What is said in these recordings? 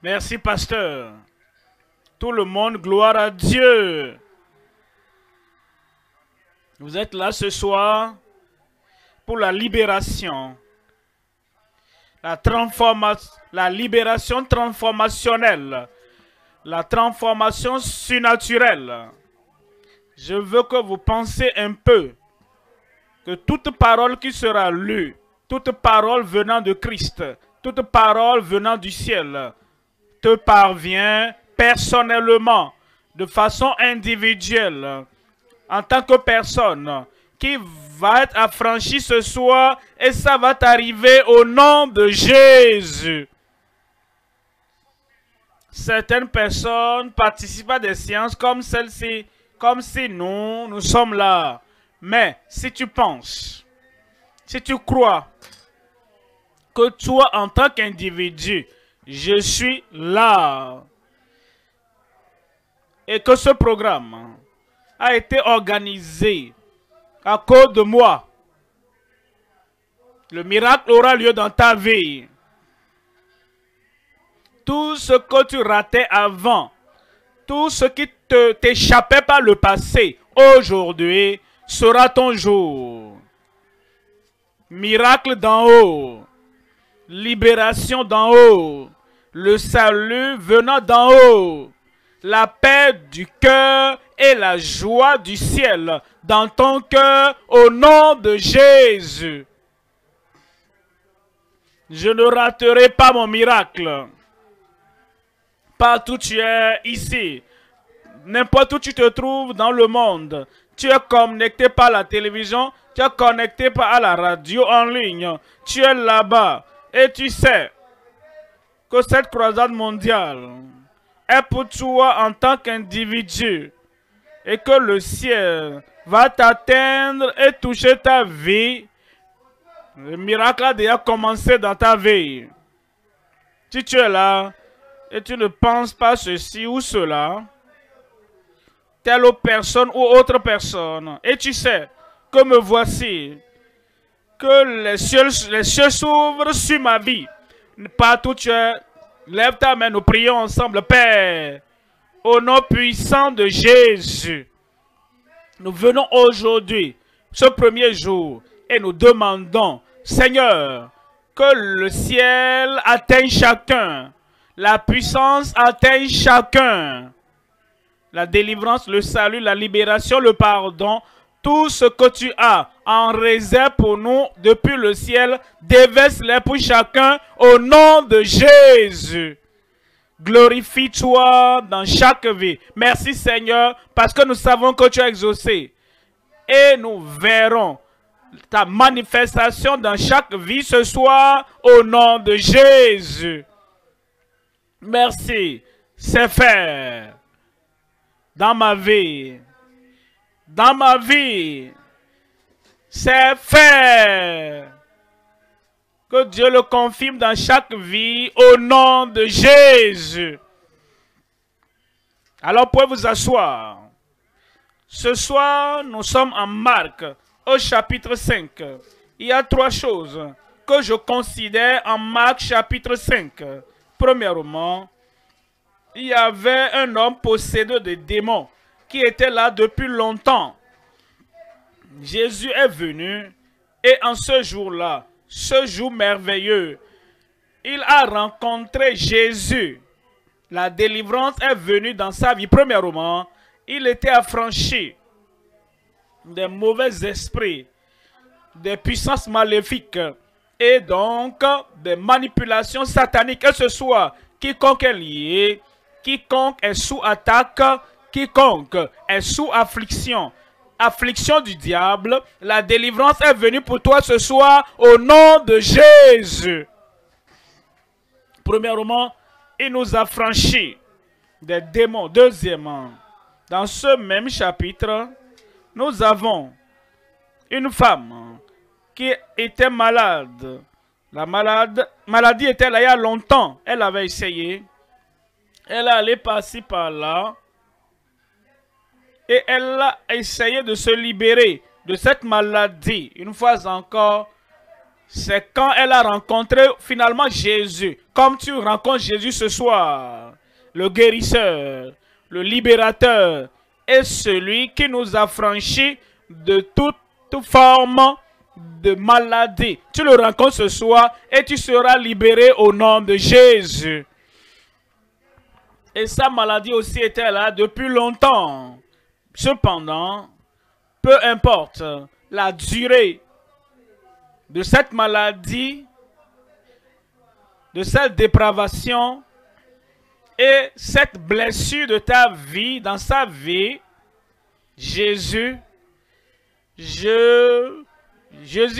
Merci, pasteur. Tout le monde, gloire à Dieu. Vous êtes là ce soir pour la libération, la libération transformationnelle, la transformation surnaturelle. Je veux que vous pensiez un peu que toute parole qui sera lue, toute parole venant de Christ, toute parole venant du ciel, te parvient personnellement, de façon individuelle, en tant que personne qui va être affranchie ce soir, et ça va t'arriver au nom de Jésus. Certaines personnes participent à des séances comme celle-ci, comme si nous sommes là. Mais si tu penses, si tu crois que toi, en tant qu'individu, je suis là, et que ce programme a été organisé à cause de moi, le miracle aura lieu dans ta vie. Tout ce que tu ratais avant, tout ce qui t'échappait par le passé, aujourd'hui sera ton jour. Miracle d'en haut, libération d'en haut, le salut venant d'en haut, la paix du cœur et la joie du ciel dans ton cœur au nom de Jésus. Je ne raterai pas mon miracle. Partout où tu es ici, n'importe où tu te trouves dans le monde, tu es connecté par la télévision, tu es connecté par la radio en ligne, tu es là-bas et tu sais que cette croisade mondiale est pour toi en tant qu'individu et que le ciel va t'atteindre et toucher ta vie. Le miracle a déjà commencé dans ta vie. Si tu es là et tu ne penses pas ceci ou cela, telle autre personne ou autre personne, et tu sais que me voici, que les cieux s'ouvrent sur ma vie. Partout où tu es, lève ta main, nous prions ensemble. Père, au nom puissant de Jésus, nous venons aujourd'hui, ce premier jour, et nous demandons, Seigneur, que le ciel atteigne chacun, la puissance atteigne chacun, la délivrance, le salut, la libération, le pardon, tout ce que tu as en réserve pour nous depuis le ciel, déverse-les pour chacun au nom de Jésus. Glorifie-toi dans chaque vie. Merci Seigneur, parce que nous savons que tu as exaucé. Et nous verrons ta manifestation dans chaque vie ce soir au nom de Jésus. Merci, c'est fait. Dans ma vie, c'est fait. Que Dieu le confirme dans chaque vie au nom de Jésus. Alors, pouvez vous asseoir. Ce soir, nous sommes en Marc, au chapitre 5. Il y a trois choses que je considère en Marc, chapitre 5. Premièrement, il y avait un homme possédé de démons qui était là depuis longtemps. Jésus est venu et en ce jour-là, ce jour merveilleux, il a rencontré Jésus. La délivrance est venue dans sa vie. Premièrement, il était affranchi des mauvais esprits, des puissances maléfiques et donc des manipulations sataniques. Que ce soit quiconque est lié, quiconque est sous attaque, quiconque est sous affliction, affliction du diable, la délivrance est venue pour toi ce soir au nom de Jésus. Premièrement, il nous a franchis des démons. Deuxièmement, dans ce même chapitre, nous avons une femme qui était malade. La maladie était là il y a longtemps. Elle avait essayé. Elle allait par-ci par-là. Et elle a essayé de se libérer de cette maladie. Une fois encore, C'est quand elle a rencontré finalement Jésus. Comme tu rencontres Jésus ce soir, le guérisseur, le libérateur, et celui qui nous a franchis de toute forme de maladie. Tu le rencontres ce soir et tu seras libéré au nom de Jésus. Et sa maladie aussi était là depuis longtemps. Cependant, peu importe la durée de cette maladie, de cette dépravation et cette blessure de ta vie, dans sa vie, Jésus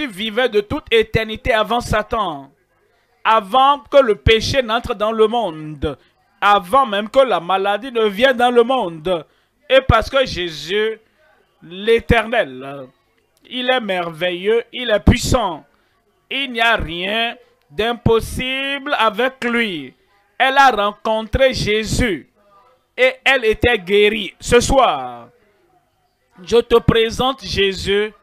vivait de toute éternité avant Satan, avant que le péché n'entre dans le monde, avant même que la maladie ne vienne dans le monde. Et parce que Jésus, l'Éternel, il est merveilleux, il est puissant. Il n'y a rien d'impossible avec lui. Elle a rencontré Jésus et elle était guérie. Ce soir, je te présente Jésus.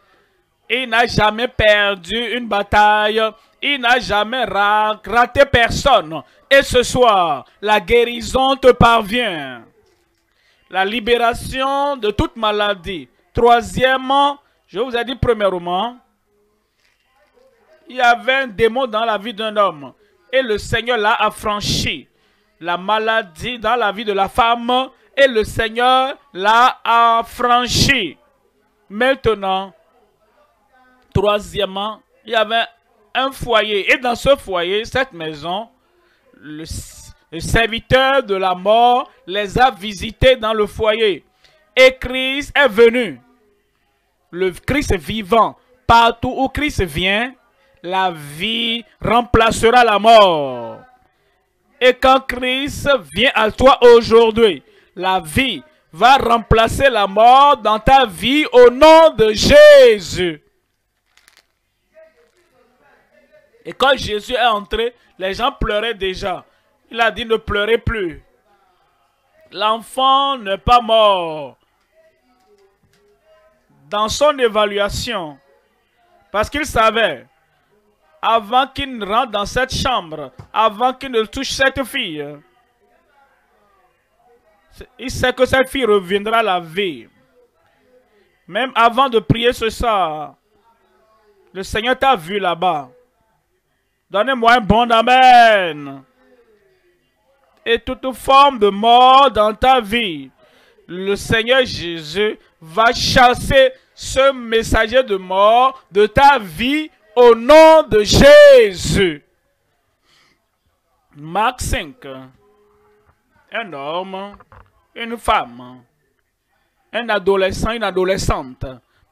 Il n'a jamais perdu une bataille. Il n'a jamais raté personne. Et ce soir, la guérison te parvient. La libération de toute maladie. Troisièmement, je vous ai dit premièrement, il y avait un démon dans la vie d'un homme. Et le Seigneur l'a affranchi. La maladie dans la vie de la femme. Et le Seigneur l'a affranchi. Maintenant, troisièmement, il y avait un foyer. Et dans ce foyer, cette maison, le serviteur de la mort les a visités dans le foyer. Et Christ est venu. Le Christ est vivant. Partout où Christ vient, la vie remplacera la mort. Et quand Christ vient à toi aujourd'hui, la vie va remplacer la mort dans ta vie au nom de Jésus. Et quand Jésus est entré, les gens pleuraient déjà. Il a dit ne pleurez plus. L'enfant n'est pas mort. Dans son évaluation, parce qu'il savait, avant qu'il ne rentre dans cette chambre, avant qu'il ne touche cette fille, il sait que cette fille reviendra à la vie. Même avant de prier ce soir, le Seigneur t'a vu là-bas. Donnez-moi un bon amen. Et toute forme de mort dans ta vie, le Seigneur Jésus va chasser ce messager de mort de ta vie au nom de Jésus. Marc 5. Un homme, une femme, un adolescent, une adolescente.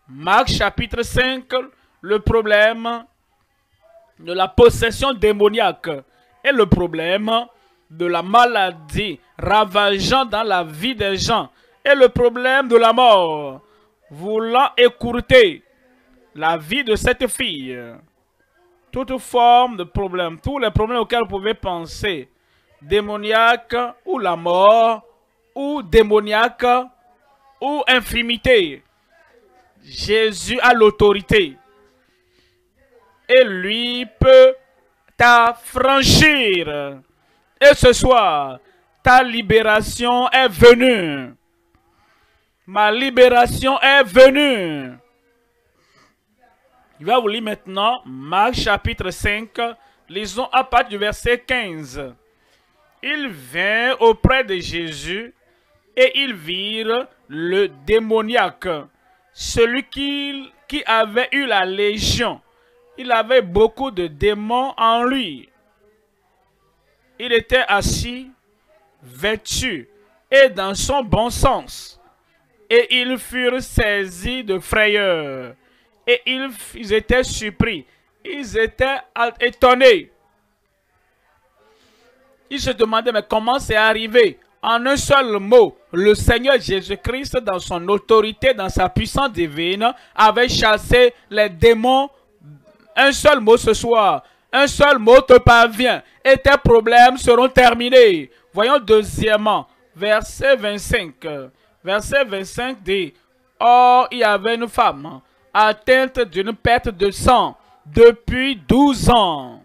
Marc chapitre 5, le problème de la possession démoniaque et le problème de la maladie ravageant dans la vie des gens et le problème de la mort voulant écourter la vie de cette fille. Toute forme de problème, tous les problèmes auxquels vous pouvez penser, démoniaque ou la mort ou démoniaque ou infirmité, Jésus a l'autorité. Et lui peut t'affranchir. Et ce soir, ta libération est venue. Ma libération est venue. Je vais vous lire maintenant Marc chapitre 5. Lisons à partir du verset 15. Il vint auprès de Jésus et ils virent le démoniaque, celui qui avait eu la légion. Il avait beaucoup de démons en lui. Il était assis, vêtu et dans son bon sens. Et ils furent saisis de frayeur. Et ils étaient surpris. Ils étaient étonnés. Ils se demandaient, mais comment c'est arrivé? En un seul mot, le Seigneur Jésus-Christ, dans son autorité, dans sa puissance divine, avait chassé les démons. Un seul mot ce soir, un seul mot te parvient et tes problèmes seront terminés. Voyons deuxièmement, verset 25. Verset 25 dit, « Or, il y avait une femme atteinte d'une perte de sang depuis 12 ans.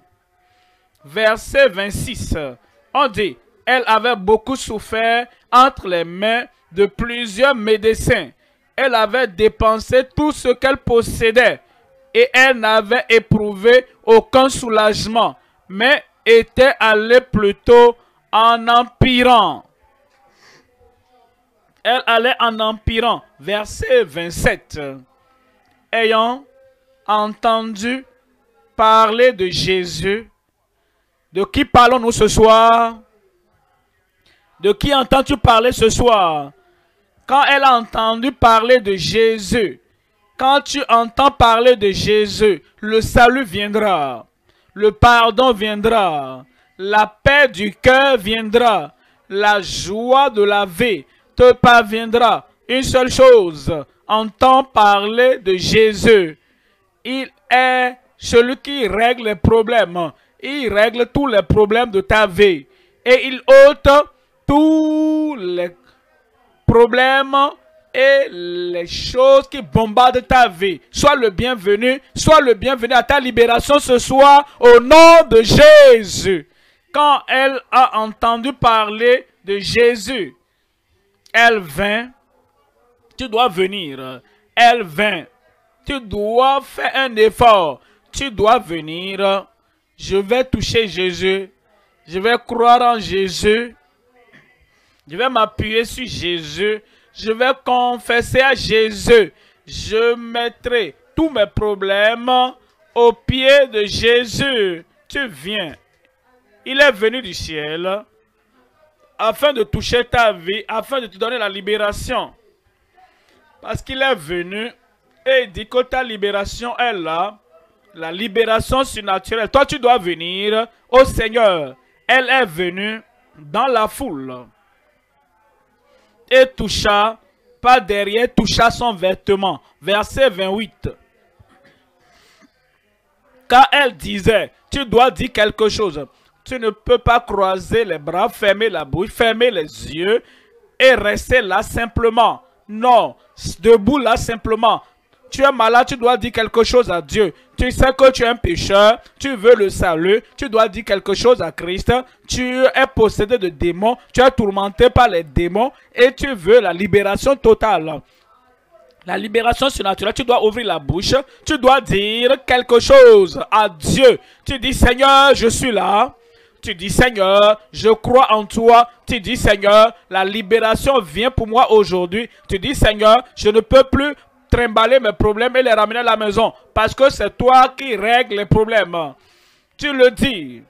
Verset 26, on dit, elle avait beaucoup souffert entre les mains de plusieurs médecins. Elle avait dépensé tout ce qu'elle possédait et elle n'avait éprouvé aucun soulagement, mais était allée plutôt en empirant. Elle allait en empirant. Verset 27. Ayant entendu parler de Jésus. De qui parlons-nous ce soir? De qui entends-tu parler ce soir? Quand elle a entendu parler de Jésus, quand tu entends parler de Jésus, le salut viendra, le pardon viendra, la paix du cœur viendra, la joie de la vie te parviendra. Une seule chose, entends parler de Jésus. Il est celui qui règle les problèmes. Il règle tous les problèmes de ta vie. Et il ôte tous les problèmes et les choses qui bombardent ta vie. Sois le bienvenu à ta libération ce soir au nom de Jésus. Quand elle a entendu parler de Jésus, elle vint. Tu dois venir. Elle vint. Tu dois faire un effort. Tu dois venir. Je vais toucher Jésus. Je vais croire en Jésus. Je vais m'appuyer sur Jésus. Je vais confesser à Jésus. Je mettrai tous mes problèmes au pied de Jésus. Tu viens. Il est venu du ciel afin de toucher ta vie, afin de te donner la libération. Parce qu'il est venu et il dit que ta libération est là. La libération surnaturelle. Toi, tu dois venir au Seigneur. Elle est venue dans la foule. Et toucha, pas derrière, toucha son vêtement. Verset 28. Car elle disait, tu dois dire quelque chose. Tu ne peux pas croiser les bras, fermer la bouche, fermer les yeux et rester là simplement. Non, debout là simplement. Tu es malade, tu dois dire quelque chose à Dieu. Tu sais que tu es un pécheur, tu veux le salut, tu dois dire quelque chose à Christ. Tu es possédé de démons, tu es tourmenté par les démons et tu veux la libération totale. La libération surnaturelle, tu dois ouvrir la bouche, tu dois dire quelque chose à Dieu. Tu dis, Seigneur, je suis là. Tu dis, Seigneur, je crois en toi. Tu dis, Seigneur, la libération vient pour moi aujourd'hui. Tu dis, Seigneur, je ne peux plus trimballer mes problèmes et les ramener à la maison. Parce que c'est toi qui règles les problèmes. Tu le dis.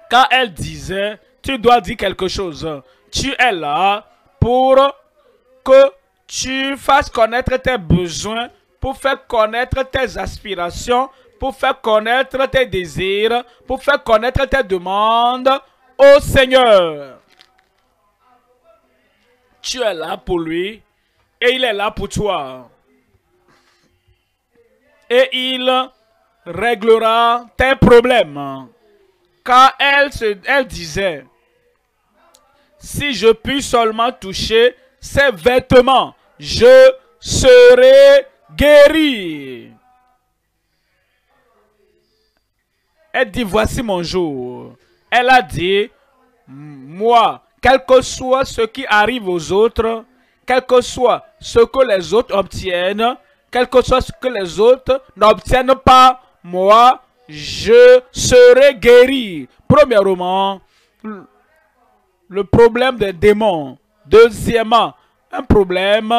Quand elle disait, tu dois dire quelque chose. Tu es là pour que tu fasses connaître tes besoins, pour faire connaître tes aspirations, pour faire connaître tes désirs, pour faire connaître tes demandes au Seigneur. Tu es là pour lui et il est là pour toi. Et il réglera tes problèmes. Car elle disait, si je puis seulement toucher ses vêtements, je serai guéri. Elle dit, voici mon jour. Elle a dit, moi, quel que soit ce qui arrive aux autres, quel que soit ce que les autres obtiennent, quel que soit ce que les autres n'obtiennent pas, moi, je serai guéri. Premièrement, le problème des démons. Deuxièmement, un problème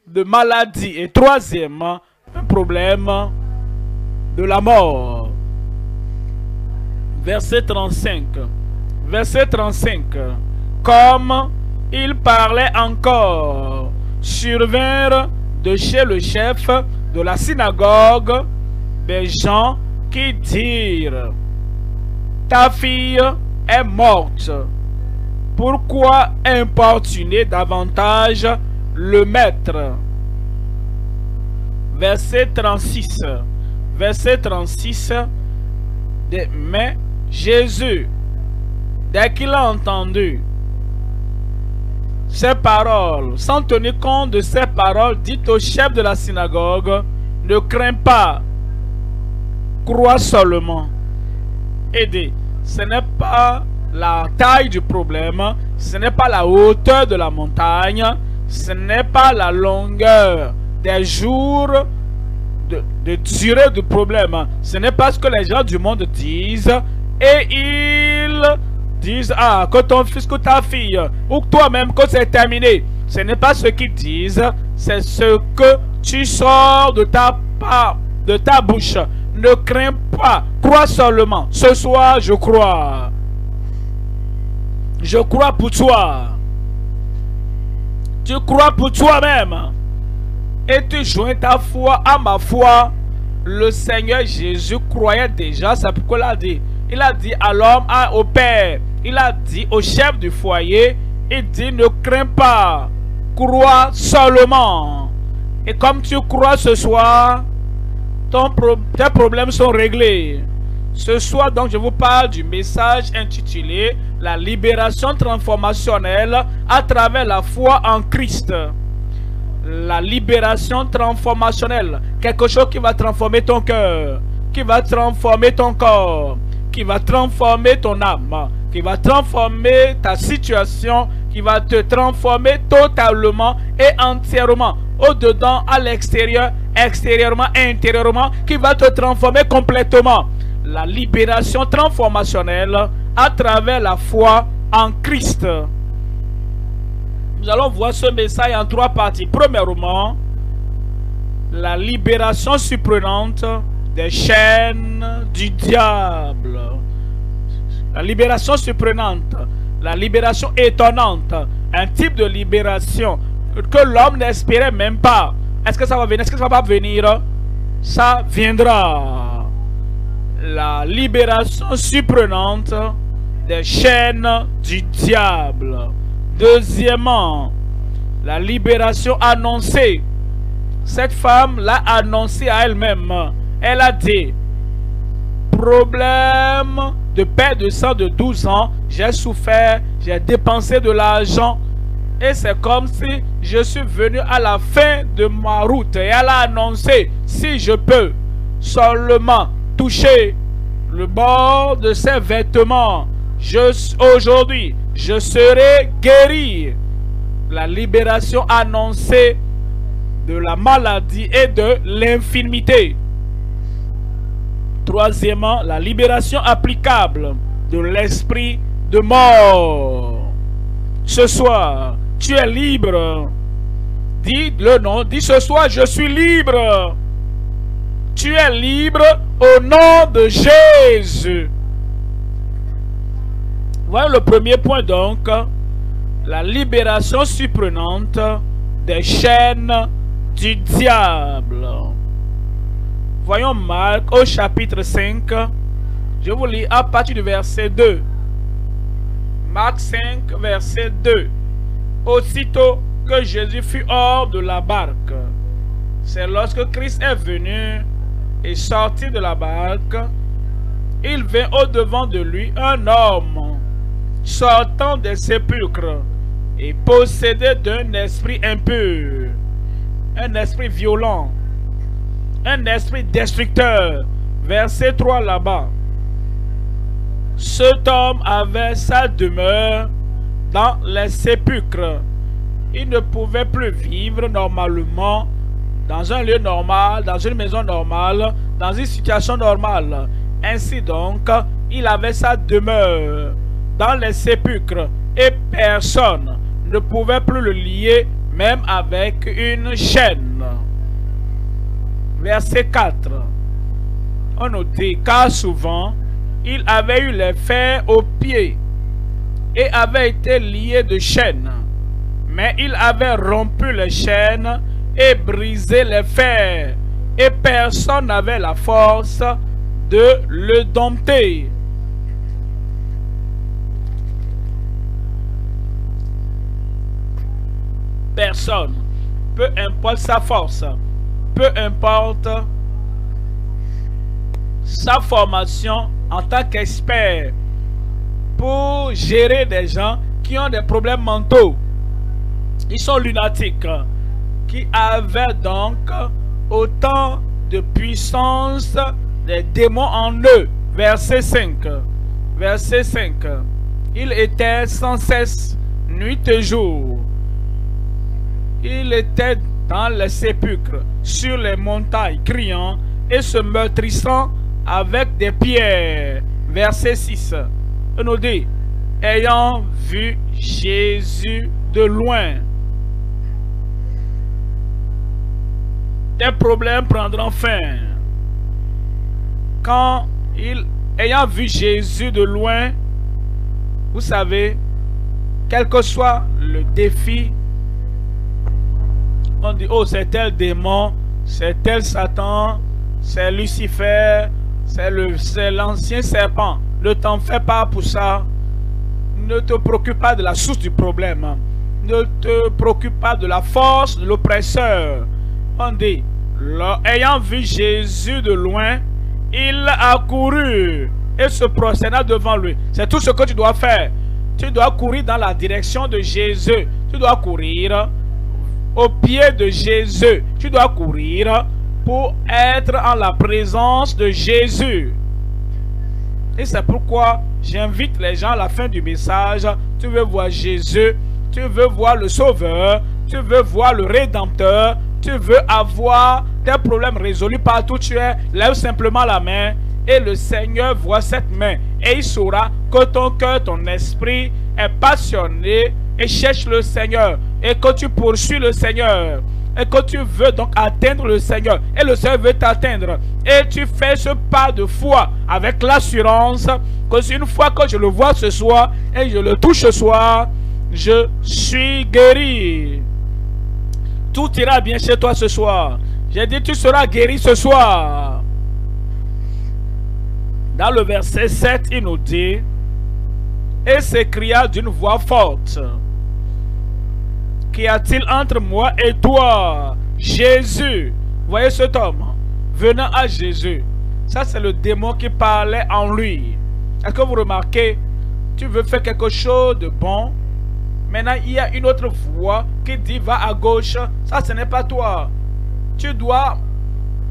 de maladie. Et troisièmement, un problème de la mort. Verset 35. Verset 35. Comme il parlait encore, survinrent de chez le chef de la synagogue des gens qui dirent, ta fille est morte. Pourquoi importuner davantage le maître? Verset 36. Verset 36. Mais Jésus, dès qu'il a entendu ces paroles, sans tenir compte de ces paroles, dit au chef de la synagogue, ne crains pas, crois seulement. Aidez. Ce n'est pas la taille du problème, ce n'est pas la hauteur de la montagne, ce n'est pas la longueur des jours de durée du problème. Ce n'est pas ce que les gens du monde disent. Et ils disent, ah, que ton fils, que ta fille, ou toi-même, que c'est terminé. Ce n'est pas ce qu'ils disent, c'est ce que tu sors de ta bouche. Ne crains pas, crois seulement. Ce soir, je crois. Je crois pour toi. Tu crois pour toi-même. Et tu joins ta foi à ma foi. Le Seigneur Jésus croyait déjà, c'est pourquoi il a dit. Il a dit à l'homme, au père. Il a dit au chef du foyer. Il dit, ne crains pas. Crois seulement. Et comme tu crois ce soir, tes problèmes sont réglés. Ce soir, donc, je vous parle du message intitulé « La libération transformationnelle à travers la foi en Christ ». La libération transformationnelle. Quelque chose qui va transformer ton cœur, qui va transformer ton corps, qui va transformer ton âme, qui va transformer ta situation, qui va te transformer totalement et entièrement, au-dedans, à l'extérieur, extérieurement, intérieurement, qui va te transformer complètement. La libération transformationnelle à travers la foi en Christ. Nous allons voir ce message en 3 parties. Premièrement, la libération surprenante des chaînes du diable. La libération surprenante, la libération étonnante, un type de libération que l'homme n'espérait même pas. Est-ce que ça va venir? Est-ce que ça va pas venir? Ça viendra. La libération surprenante des chaînes du diable. Deuxièmement, la libération annoncée. Cette femme l'a annoncé à elle-même. Elle a dit, problème de perte de sang de 12 ans, j'ai souffert, j'ai dépensé de l'argent. Et c'est comme si je suis venu à la fin de ma route. Et elle a annoncé, si je peux seulement toucher le bord de ses vêtements, aujourd'hui, je serai guéri. La libération annoncée de la maladie et de l'infirmité. Troisièmement, la libération applicable de l'esprit de mort. Ce soir, tu es libre. Dis le nom, dis ce soir, je suis libre. Tu es libre au nom de Jésus. Voyons le premier point donc, la libération surprenante des chaînes du diable. Voyons Marc au chapitre 5. Je vous lis à partir du verset 2. Marc 5, verset 2. Aussitôt que Jésus fut hors de la barque, c'est lorsque Christ est venu et sorti de la barque, il vint au-devant de lui un homme sortant des sépulcres et possédé d'un esprit impur, un esprit violent, un esprit destructeur. Verset 3 là-bas. Cet homme avait sa demeure dans les sépulcres. Il ne pouvait plus vivre normalement dans un lieu normal, dans une maison normale, dans une situation normale. Ainsi donc, il avait sa demeure dans les sépulcres et personne ne pouvait plus le lier, même avec une chaîne. Verset 4. On nous dit, car souvent, il avait eu les fers aux pieds et avait été lié de chaînes. Mais il avait rompu les chaînes et brisé les fers, et personne n'avait la force de le dompter. Personne, peu importe sa force, peu importe sa formation en tant qu'expert pour gérer des gens qui ont des problèmes mentaux. Ils sont lunatiques, qui avaient donc autant de puissance des démons en eux. Verset 5. Verset 5. Il était sans cesse, nuit et jour. Il était dans les sépulcres, sur les montagnes, criant et se meurtrissant avec des pierres. Verset 6. On nous dit, ayant vu Jésus de loin. Tes problèmes prendront fin. Quand ayant vu Jésus de loin, vous savez, quel que soit le défi, on dit, oh, c'est tel démon, c'est tel Satan, c'est Lucifer, c'est l'ancien serpent. Ne t'en fais pas pour ça. Ne te préoccupe pas de la source du problème. Ne te préoccupe pas de la force de l'oppresseur. On dit, ayant vu Jésus de loin, il a couru et se prosterna devant lui. C'est tout ce que tu dois faire. Tu dois courir dans la direction de Jésus. Tu dois courir au pied de Jésus. Tu dois courir pour être en la présence de Jésus. Et c'est pourquoi j'invite les gens à la fin du message. Tu veux voir Jésus, tu veux voir le Sauveur, tu veux voir le Rédempteur, tu veux avoir tes problèmes résolus partout où tu es. Lève simplement la main et le Seigneur voit cette main. Et il saura que ton cœur, ton esprit est passionné et cherche le Seigneur. Et que tu poursuis le Seigneur. Et que tu veux donc atteindre le Seigneur. Et le Seigneur veut t'atteindre. Et tu fais ce pas de foi avec l'assurance que une fois que je le vois ce soir et je le touche ce soir, je suis guéri. Tout ira bien chez toi ce soir. J'ai dit tu seras guéri ce soir. Dans le verset 7, il nous dit, et s'écria d'une voix forte, qu'y a-t-il entre moi et toi, Jésus? Voyez cet homme venant à Jésus. Ça, c'est le démon qui parlait en lui. Est-ce que vous remarquez? Tu veux faire quelque chose de bon. Maintenant, il y a une autre voix qui dit va à gauche. Ça, ce n'est pas toi. Tu dois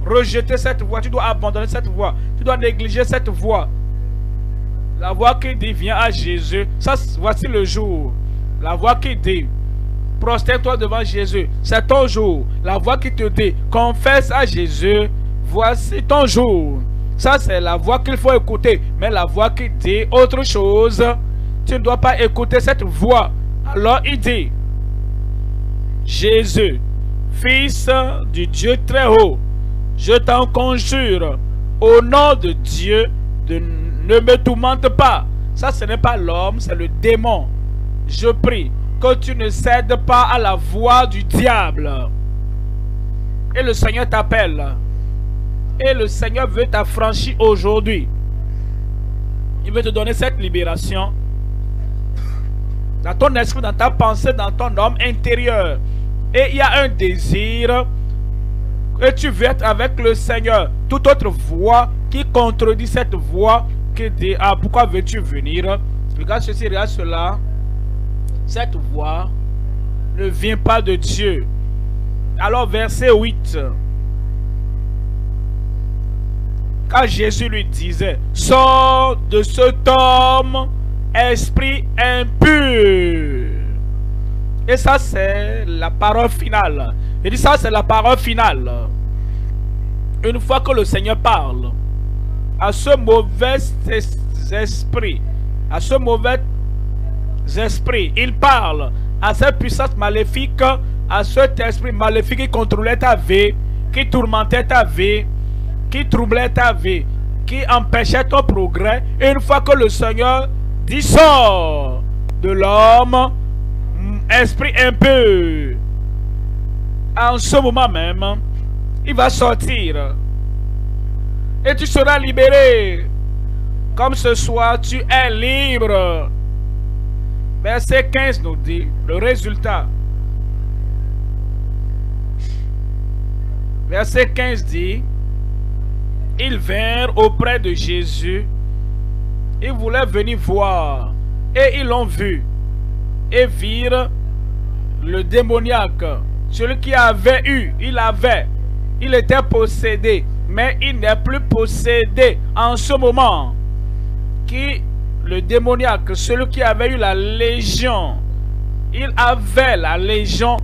rejeter cette voix. Tu dois abandonner cette voix. Tu dois négliger cette voix. La voix qui dit viens à Jésus. Ça, voici le jour. La voix qui dit prosterne-toi devant Jésus. C'est ton jour. La voix qui te dit confesse à Jésus. Voici ton jour. Ça, c'est la voix qu'il faut écouter. Mais la voix qui dit autre chose, tu ne dois pas écouter cette voix. Alors il dit, Jésus, Fils du Dieu très haut, je t'en conjure, au nom de Dieu, ne me tourmente pas. Ça, ce n'est pas l'homme, c'est le démon. Je prie que tu ne cèdes pas à la voix du diable. Et le Seigneur t'appelle. Et le Seigneur veut t'affranchir aujourd'hui. Il veut te donner cette libération. Dans ton esprit, dans ta pensée, dans ton homme intérieur. Et il y a un désir que tu veux être avec le Seigneur. Toute autre voix qui contredit cette voix qui dit, ah, pourquoi veux-tu venir? Regarde ceci, regarde cela. Cette voix ne vient pas de Dieu. Alors verset 8. Quand Jésus lui disait, sors de cet homme, esprit impur. Et ça, c'est la parole finale. Il dit ça, c'est la parole finale. Une fois que le Seigneur parle à ce mauvais esprit, il parle à cette puissance maléfique, à cet esprit maléfique qui contrôlait ta vie, qui tourmentait ta vie, qui troublait ta vie, qui empêchait ton progrès. Et une fois que le Seigneur dit sort de l'homme, esprit impur, en ce moment même, il va sortir. Et tu seras libéré. Comme ce soir, tu es libre. Verset 15 nous dit le résultat. Verset 15 dit, ils vinrent auprès de Jésus. Ils voulaient venir voir. Et ils l'ont vu. Et virent le démoniaque. Celui qui avait eu, il était possédé. mais il n'est plus possédé en ce moment. Qui, le démoniaque, celui qui avait eu la légion, il avait la légion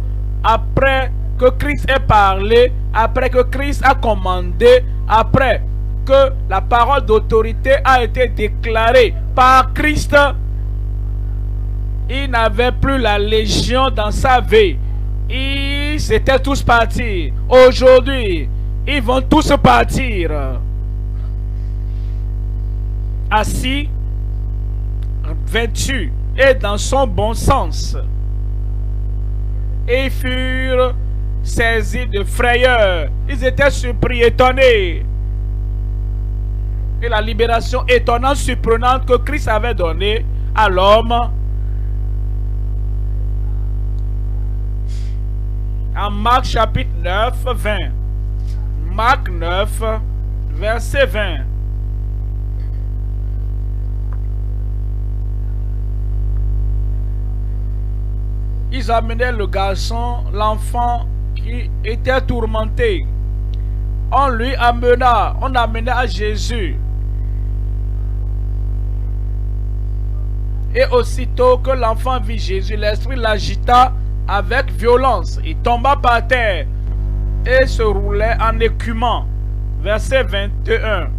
après que Christ ait parlé, après que Christ a commandé, après que la parole d'autorité a été déclarée par Christ. Il n'avait plus la légion dans sa vie. Ils étaient tous partis. Aujourd'hui, ils vont tous partir. Assis, vêtu et dans son bon sens. Et ils furent saisis de frayeur. Ils étaient surpris, étonnés. Et la libération étonnante, surprenante que Christ avait donnée à l'homme. En Marc chapitre 9, 20. Marc 9, verset 20. Ils amenaient le garçon, l'enfant qui était tourmenté. On amena à Jésus. Et aussitôt que l'enfant vit Jésus, l'esprit l'agita avec violence. Il tomba par terre et se roulait en écumant. Verset 21.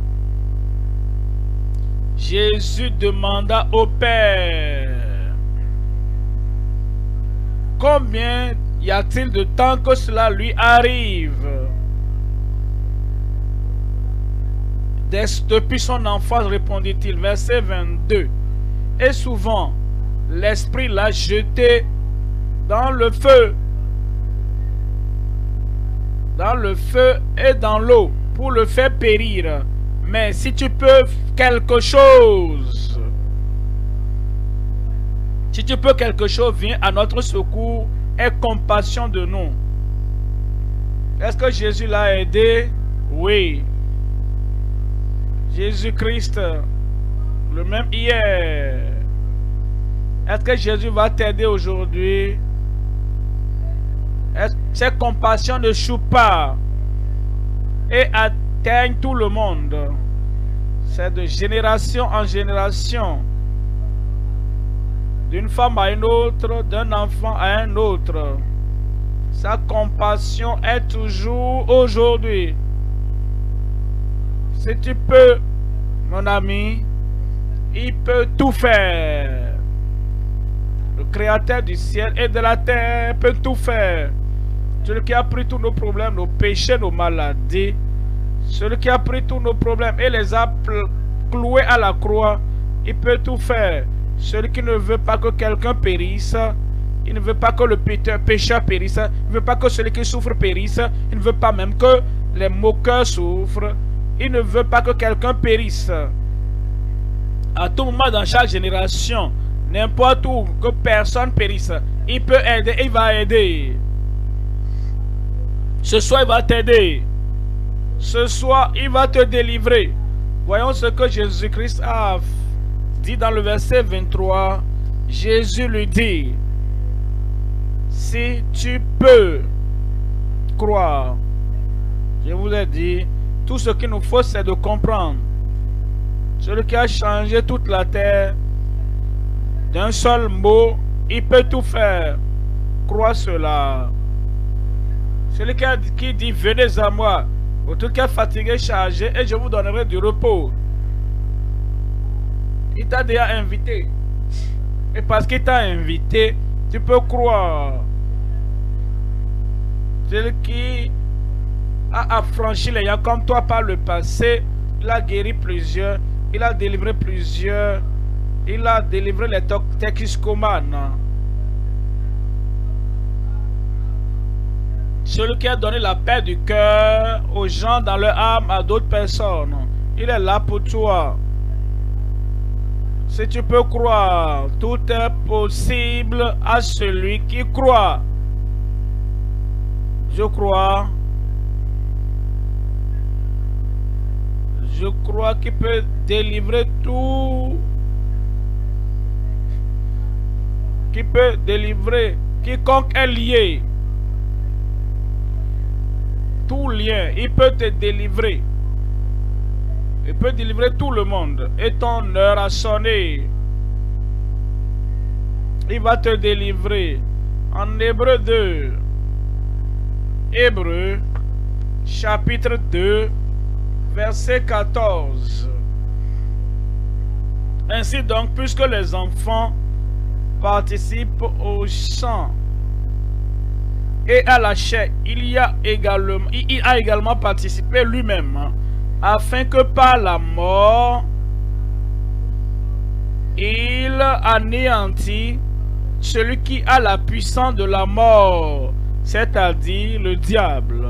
Jésus demanda au Père: combien y a-t-il de temps que cela lui arrive? Depuis son enfance, répondit-il. Verset 22. Et souvent, l'esprit l'a jeté dans le feu et dans l'eau pour le faire périr. Mais si tu peux quelque chose, viens à notre secours, aie compassion de nous. Est-ce que Jésus l'a aidé? Oui. Jésus-Christ, le même hier. Est-ce que Jésus va t'aider aujourd'hui? Ses compassions ne chouent pas et atteignent tout le monde. C'est de génération en génération. D'une femme à une autre, d'un enfant à un autre. Sa compassion est toujours aujourd'hui. Si tu peux, mon ami, il peut tout faire. Le Créateur du ciel et de la terre peut tout faire. Celui qui a pris tous nos problèmes, nos péchés, nos maladies. Celui qui a pris tous nos problèmes et les a cloués à la croix, il peut tout faire. Celui qui ne veut pas que quelqu'un périsse, il ne veut pas que le pécheur périsse, il ne veut pas que celui qui souffre périsse, il ne veut pas même que les moqueurs souffrent, il ne veut pas que quelqu'un périsse. À tout moment dans chaque génération, n'importe où, que personne périsse, il peut aider, il va aider. Ce soir, il va t'aider. Ce soir, il va te délivrer. Voyons ce que Jésus-Christ a dit dans le verset 23. Jésus lui dit: si tu peux croire. Je vous ai dit, tout ce qu'il nous faut, c'est de comprendre. Celui qui a changé toute la terre d'un seul mot, il peut tout faire. Crois cela. Celui qui dit: venez à moi, vous tous qui êtes fatigués, chargés, et je vous donnerai du repos. Il t'a déjà invité. Et parce qu'il t'a invité, tu peux croire. Celui qui a affranchi les gens comme toi par le passé, il a guéri plusieurs, il a délivré plusieurs, il a délivré les toxicomanes. Celui qui a donné la paix du cœur aux gens dans leur âme, à d'autres personnes, il est là pour toi. Si tu peux croire, tout est possible à celui qui croit. Je crois. Je crois qu'il peut délivrer tout. Qu'il peut délivrer quiconque est lié. Tout lien, il peut te délivrer. Il peut délivrer tout le monde. Et ton heure a sonné. Il va te délivrer. En Hébreu 2. Hébreu, chapitre 2, verset 14. Ainsi donc, puisque les enfants participent au sang et à la chair, il a également participé lui-même, afin que par la mort, il anéantit celui qui a la puissance de la mort, c'est-à-dire le diable.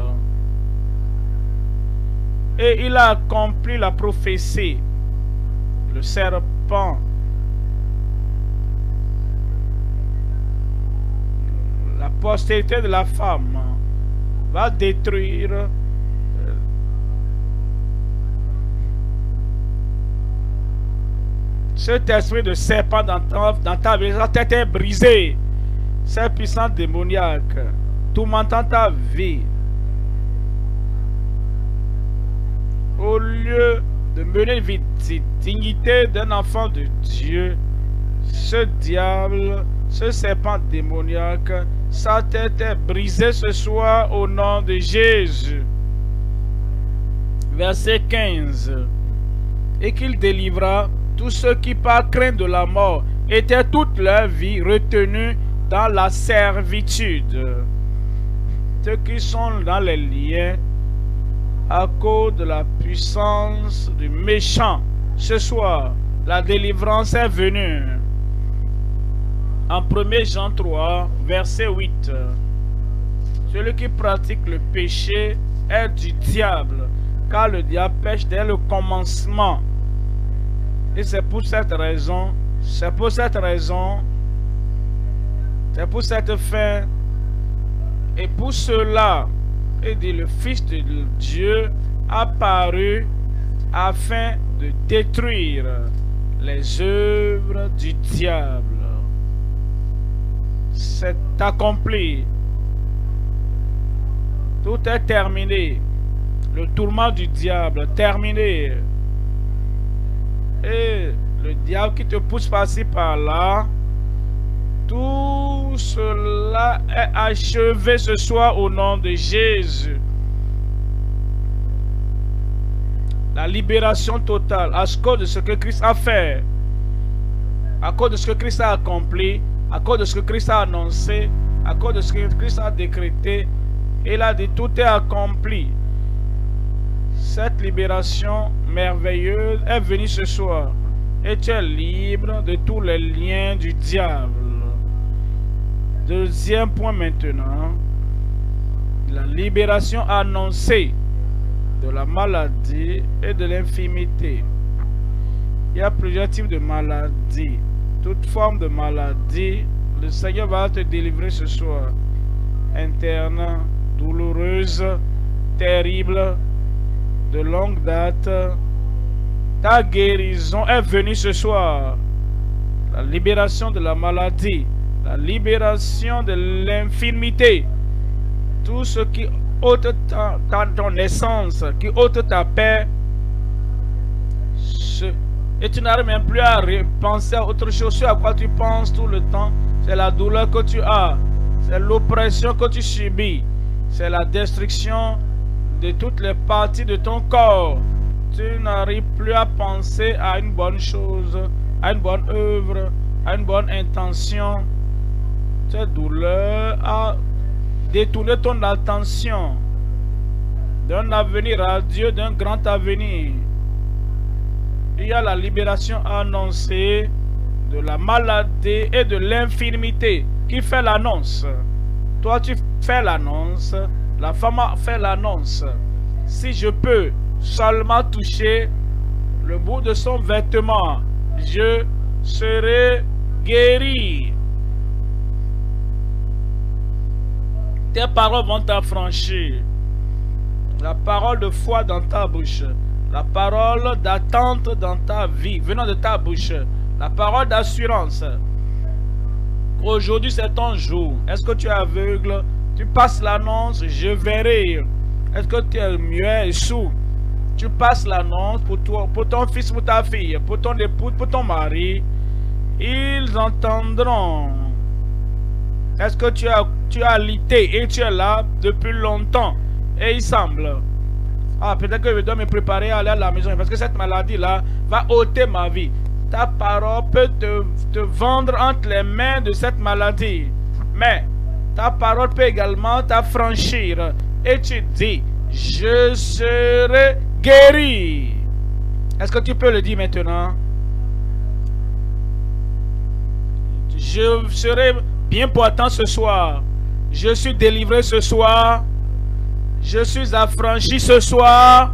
Et il a accompli la prophétie. Le serpent, la postérité de la femme, va détruire cet esprit de serpent dans ta vie. Ta tête est brisée. Cette puissance démoniaque tourmentant ta vie. Au lieu de mener une vie dignité d'un enfant de Dieu, ce diable, ce serpent démoniaque, sa tête est brisée ce soir au nom de Jésus. Verset 15. Et qu'il délivra tous ceux qui par crainte de la mort étaient toute leur vie retenus dans la servitude. Ceux qui sont dans les liens à cause de la puissance du méchant. Ce soir, la délivrance est venue. En 1 Jean 3, verset 8. Celui qui pratique le péché est du diable, car le diable pêche dès le commencement. Et c'est pour cette raison, c'est pour cette fin, et pour cela, et dit le Fils de Dieu apparu afin de détruire les œuvres du diable. C'est accompli. Tout est terminé. Le tourment du diable terminé. Et le diable qui te pousse par-ci par-là, tout cela est achevé ce soir au nom de Jésus. La libération totale à cause de ce que Christ a fait, à cause de ce que Christ a accompli, à cause de ce que Christ a annoncé, à cause de ce que Christ a décrété. Il a dit tout est accompli. Cette libération merveilleuse est venue ce soir. Et tu es libre de tous les liens du diable. Deuxième point maintenant. La libération annoncée de la maladie et de l'infirmité. Il y a plusieurs types de maladies. Toute forme de maladie, le Seigneur va te délivrer ce soir. Interne, douloureuse, terrible, de longue date. Ta guérison est venue ce soir. La libération de la maladie, la libération de l'infirmité. Tout ce qui ôte ton essence, qui ôte ta paix. Et tu n'arrives même plus à penser à autre chose. Ce à quoi tu penses tout le temps, c'est la douleur que tu as. C'est l'oppression que tu subis. C'est la destruction de toutes les parties de ton corps. Tu n'arrives plus à penser à une bonne chose, à une bonne œuvre, à une bonne intention. Cette douleur a détourné ton attention d'un avenir radieux, d'un grand avenir. Il y a la libération annoncée de la maladie et de l'infirmité. Qui fait l'annonce? Toi, tu fais l'annonce. La femme fait l'annonce. Si je peux seulement toucher le bout de son vêtement, je serai guéri. Tes paroles vont t'affranchir. La parole de foi dans ta bouche. La parole d'attente dans ta vie, venant de ta bouche. La parole d'assurance. Aujourd'hui, c'est ton jour. Est-ce que tu es aveugle? Tu passes l'annonce, je verrai. Est-ce que tu es muet et sourd? tu passes l'annonce pour toi, pour ton fils, pour ta fille, pour ton époux, pour ton mari, ils entendront. Est-ce que tu as lité et tu es là depuis longtemps et il semble, ah, peut-être que je dois me préparer à aller à la maison parce que cette maladie-là va ôter ma vie. Ta parole peut te vendre entre les mains de cette maladie. Mais ta parole peut également t'affranchir. Et tu dis, je serai guéri. Est-ce que tu peux le dire maintenant? Je serai bien portant ce soir. Je suis délivré ce soir. Je suis affranchi ce soir.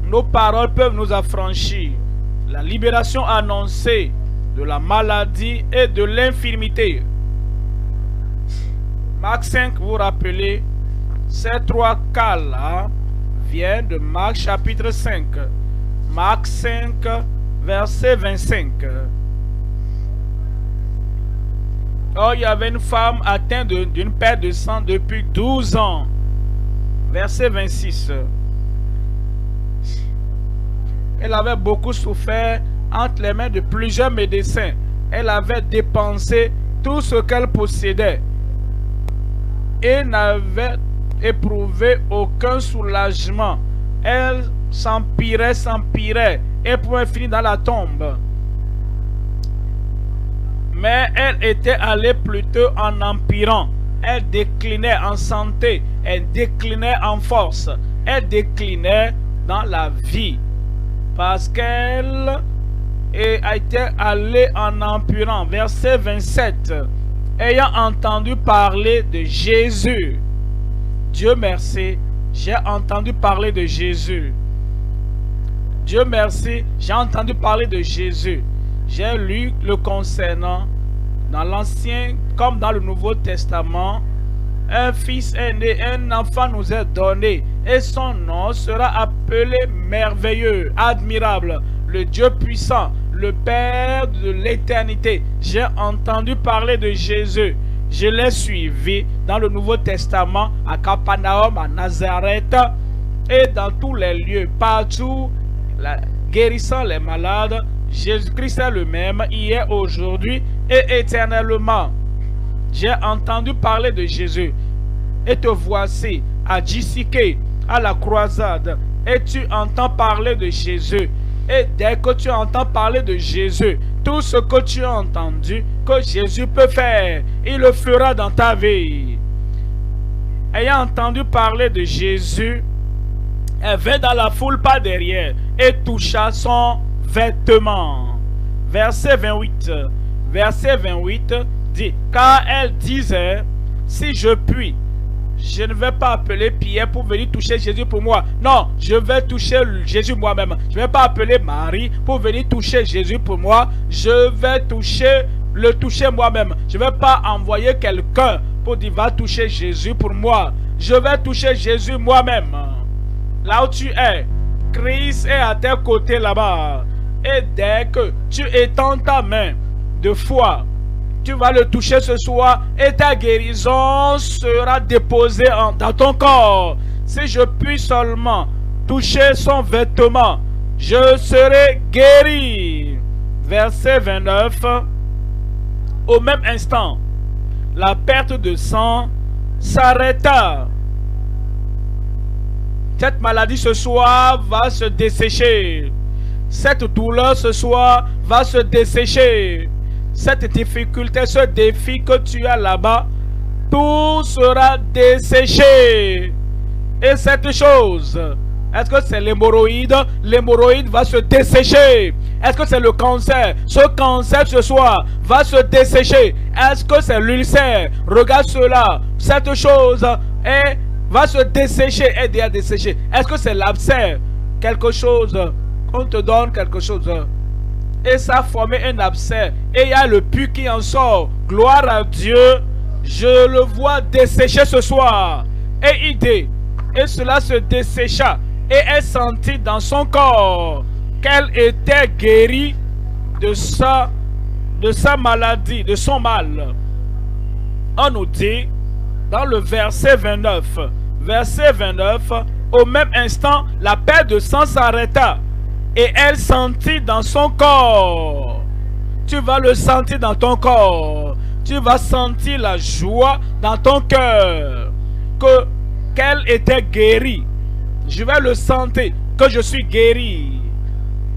Nos paroles peuvent nous affranchir. La libération annoncée de la maladie et de l'infirmité. Marc 5, vous vous rappelez, ces trois cas-là viennent de Marc chapitre 5. Marc 5, verset 25. Or, il y avait une femme atteinte d'une perte de sang depuis 12 ans. Verset 26. Elle avait beaucoup souffert entre les mains de plusieurs médecins. Elle avait dépensé tout ce qu'elle possédait et n'avait éprouvé aucun soulagement. Elle s'empirait et pouvait finir dans la tombe. Mais elle était allée plutôt en empirant. Elle déclinait en santé, elle déclinait en force, elle déclinait dans la vie. Parce qu'elle a été allée en empirant. Verset 27. Ayant entendu parler de Jésus. Dieu merci, j'ai entendu parler de Jésus. Dieu merci, j'ai entendu parler de Jésus. J'ai lu le concernant dans l'Ancien comme dans le Nouveau Testament. Un fils est né, un enfant nous est donné, et son nom sera appelé merveilleux, admirable, le Dieu puissant, le Père de l'éternité. J'ai entendu parler de Jésus. Je l'ai suivi dans le Nouveau Testament, à Capernaum, à Nazareth, et dans tous les lieux, partout, guérissant les malades. Jésus-Christ est le même, hier, aujourd'hui et éternellement. J'ai entendu parler de Jésus. Et te voici à Gissiquet, à la croisade. Et tu entends parler de Jésus. Et dès que tu entends parler de Jésus, tout ce que tu as entendu, que Jésus peut faire, il le fera dans ta vie. Ayant entendu parler de Jésus, elle vint dans la foule par derrière et toucha son vêtement. Verset 28. Verset 28 dit, car elle disait, si je puis, je ne vais pas appeler Pierre pour venir toucher Jésus pour moi. Non, je vais toucher Jésus moi-même. Je ne vais pas appeler Marie pour venir toucher Jésus pour moi. Je vais le toucher moi-même. Je ne vais pas envoyer quelqu'un pour dire va toucher Jésus pour moi. Je vais toucher Jésus moi-même. Là où tu es, Christ est à tes côtés là-bas. Et dès que tu étends ta main de foi, tu vas le toucher ce soir et ta guérison sera déposée dans ton corps. Si je puis seulement toucher son vêtement, je serai guéri. Verset 29. Au même instant, la perte de sang s'arrêta. Cette maladie ce soir va se dessécher. Cette douleur ce soir va se dessécher. Cette difficulté, ce défi que tu as là-bas, tout sera desséché. Et cette chose, est-ce que c'est l'hémorroïde? L'hémorroïde va se dessécher. Est-ce que c'est le cancer? Ce cancer ce soir va se dessécher. Est-ce que c'est l'ulcère? Regarde cela. Cette chose va se dessécher et déjà dessécher. Est-ce que c'est l'abcès? Quelque chose, on te donne quelque chose. Et ça a formé un abcès. Et il y a le pus qui en sort. Gloire à Dieu. Je le vois dessécher ce soir. Et idée. Et cela se dessécha. Et elle sentit dans son corps qu'elle était guérie de sa maladie, de son mal. On nous dit dans le verset 29. Verset 29. Au même instant, la perte de sang s'arrêta et elle sentit dans son corps. Tu vas le sentir dans ton corps. Tu vas sentir la joie dans ton cœur qu'elle était guérie. Je vais le sentir que je suis guéri.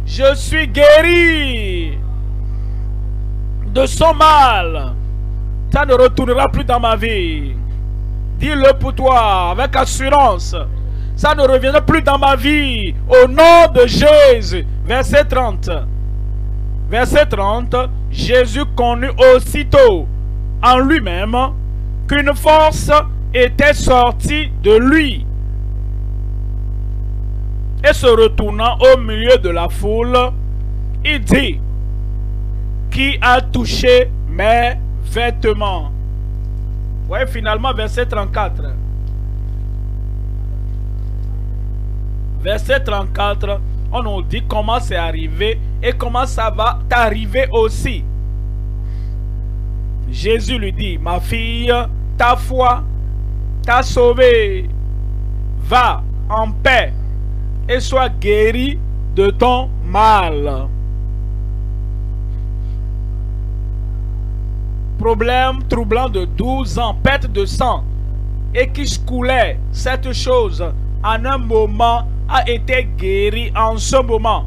Je suis guéri de son mal. Ça ne retournera plus dans ma vie. Dis-le pour toi avec assurance. Ça ne reviendra plus dans ma vie. Au nom de Jésus. Verset 30. Verset 30. Jésus connut aussitôt en lui-même qu'une force était sortie de lui. Et se retournant au milieu de la foule, il dit: qui a touché mes vêtements? Ouais, finalement, verset 34. Verset 34, on nous dit comment c'est arrivé et comment ça va t'arriver aussi. Jésus lui dit: ma fille, ta foi t'a sauvée. Va en paix et sois guérie de ton mal. Problème troublant de 12 ans, perte de sang, et qui coulait, cette chose, en un moment, a été guéri en ce moment.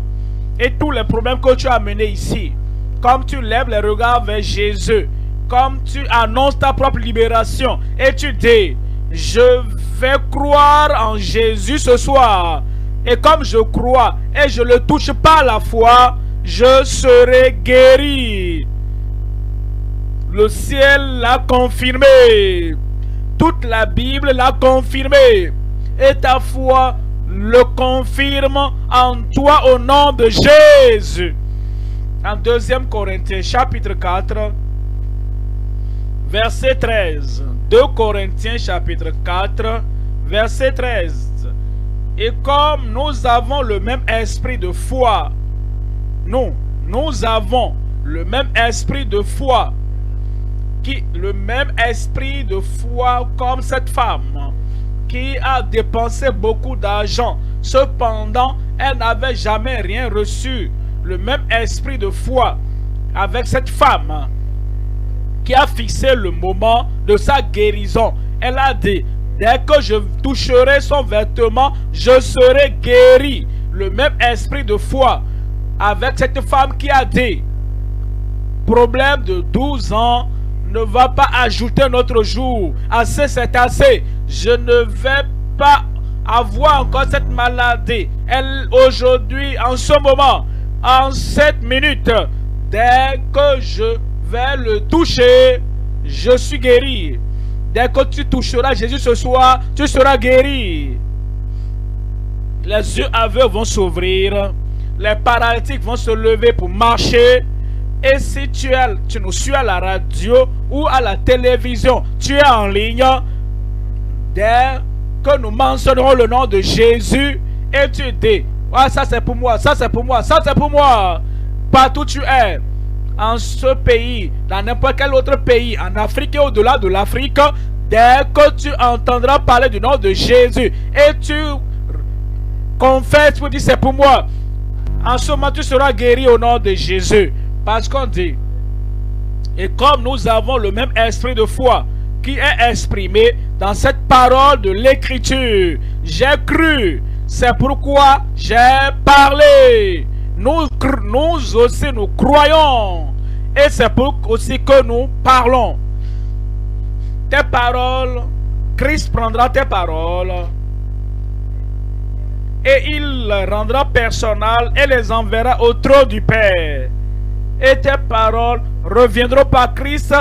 Et tous les problèmes que tu as amenés ici, comme tu lèves les regards vers Jésus, comme tu annonces ta propre libération, et tu dis: je vais croire en Jésus ce soir. Et comme je crois et je le touche par la foi, je serai guéri. Le ciel l'a confirmé. Toute la Bible l'a confirmé. Et ta foi le confirme en toi au nom de Jésus. En 2 Corinthiens chapitre 4, verset 13. 2 Corinthiens chapitre 4, verset 13. Et comme nous avons le même esprit de foi, nous avons le même esprit de foi, le même esprit de foi comme cette femme qui a dépensé beaucoup d'argent. Cependant, elle n'avait jamais rien reçu. Le même esprit de foi avec cette femme qui a fixé le moment de sa guérison. Elle a dit: dès que je toucherai son vêtement, je serai guéri. Le même esprit de foi avec cette femme qui a dit: problème de 12 ans, ne va pas ajouter notre jour. Assez, c'est assez. Je ne vais pas avoir encore cette maladie. Elle, aujourd'hui, en ce moment, en cette minute, dès que je vais le toucher, je suis guéri. Dès que tu toucheras Jésus ce soir, tu seras guéri. Les yeux aveugles vont s'ouvrir. Les paralytiques vont se lever pour marcher. Et si tu nous suis à la radio ou à la télévision, tu es en ligne, dès que nous mentionnerons le nom de Jésus, et tu dis: ah, ça c'est pour moi, ça c'est pour moi, ça c'est pour moi. Partout tu es, en ce pays, dans n'importe quel autre pays, en Afrique et au-delà de l'Afrique, dès que tu entendras parler du nom de Jésus, et tu confesses pour dire: c'est pour moi, en ce moment tu seras guéri au nom de Jésus. Parce qu'on dit: et comme nous avons le même esprit de foi qui est exprimé dans cette parole de l'écriture, j'ai cru, c'est pourquoi j'ai parlé. Nous aussi nous croyons, et c'est pour aussi que nous parlons. Tes paroles, Christ prendra tes paroles et il les rendra personnelles et les enverra au trône du Père. Et tes paroles reviendront par Christ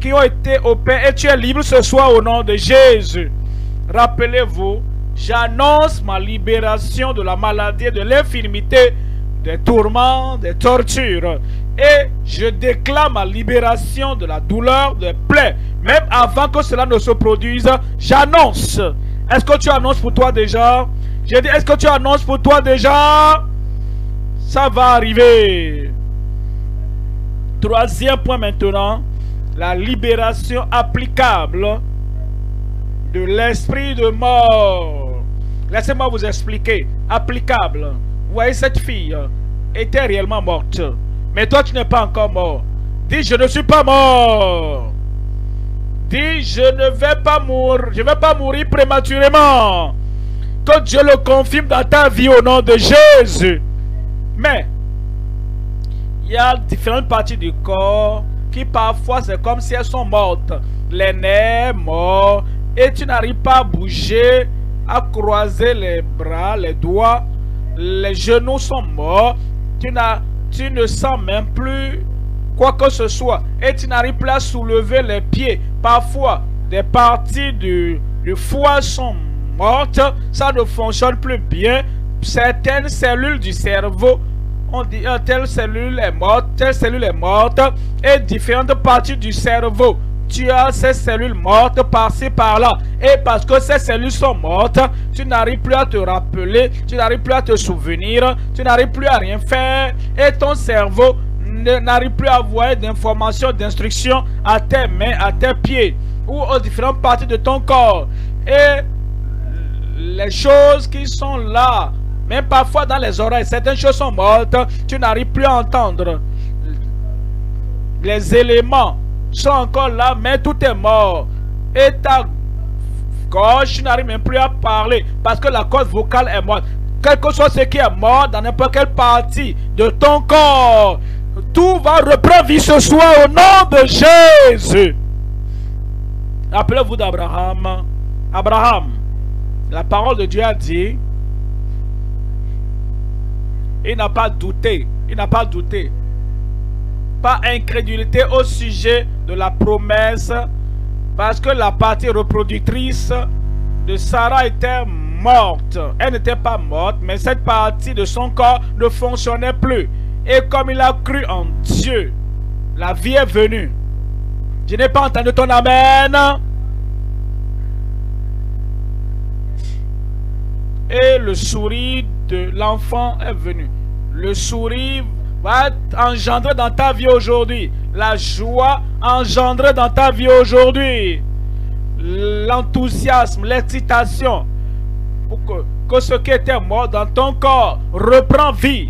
qui ont été au Père, et tu es libre ce soir au nom de Jésus. Rappelez-vous, j'annonce ma libération de la maladie, de l'infirmité, des tourments, des tortures. Et je déclare ma libération de la douleur, des plaies. Même avant que cela ne se produise, j'annonce. Est-ce que tu annonces pour toi déjà? J'ai dit, est-ce que tu annonces pour toi déjà? Ça va arriver. Troisième point maintenant, la libération applicable de l'esprit de mort. Laissez-moi vous expliquer. Applicable. Vous voyez, cette fille était réellement morte. Mais toi, tu n'es pas encore mort. Dis, je ne suis pas mort. Dis, je ne vais pas mourir. Je ne vais pas mourir prématurément. Que Dieu le confirme dans ta vie au nom de Jésus. Mais, il y a différentes parties du corps qui parfois c'est comme si elles sont mortes. Les nerfs morts. Et tu n'arrives pas à bouger, à croiser les bras, les doigts. Les genoux sont morts. Tu ne sens même plus quoi que ce soit. Et tu n'arrives plus à soulever les pieds. Parfois, des parties du foie sont mortes. Ça ne fonctionne plus bien. Certaines cellules du cerveau, on dit telle cellule est morte, telle cellule est morte. Et différentes parties du cerveau, tu as ces cellules mortes par-ci par-là. Et parce que ces cellules sont mortes, tu n'arrives plus à te rappeler, tu n'arrives plus à te souvenir, tu n'arrives plus à rien faire. Et ton cerveau n'arrive plus à avoir d'informations, d'instructions à tes mains, à tes pieds ou aux différentes parties de ton corps. Et les choses qui sont là, même parfois dans les oreilles, certaines choses sont mortes, tu n'arrives plus à entendre. Les éléments sont encore là, mais tout est mort. Et ta gorge, tu n'arrives même plus à parler parce que la corde vocale est morte. Quel que soit ce qui est mort dans n'importe quelle partie de ton corps, tout va reprendre vie ce soir au nom de Jésus. Rappelez-vous d'Abraham. Abraham, la parole de Dieu a dit, il n'a pas douté, il n'a pas douté. Pas incrédulité au sujet de la promesse, parce que la partie reproductrice de Sarah était morte. Elle n'était pas morte, mais cette partie de son corps ne fonctionnait plus. Et comme il a cru en Dieu, la vie est venue. Je n'ai pas entendu ton amen. Et le sourire de l'enfant est venu. Le sourire va engendrer dans ta vie aujourd'hui. La joie engendrée dans ta vie aujourd'hui. L'enthousiasme, l'excitation. Pour que ce qui était mort dans ton corps reprend vie.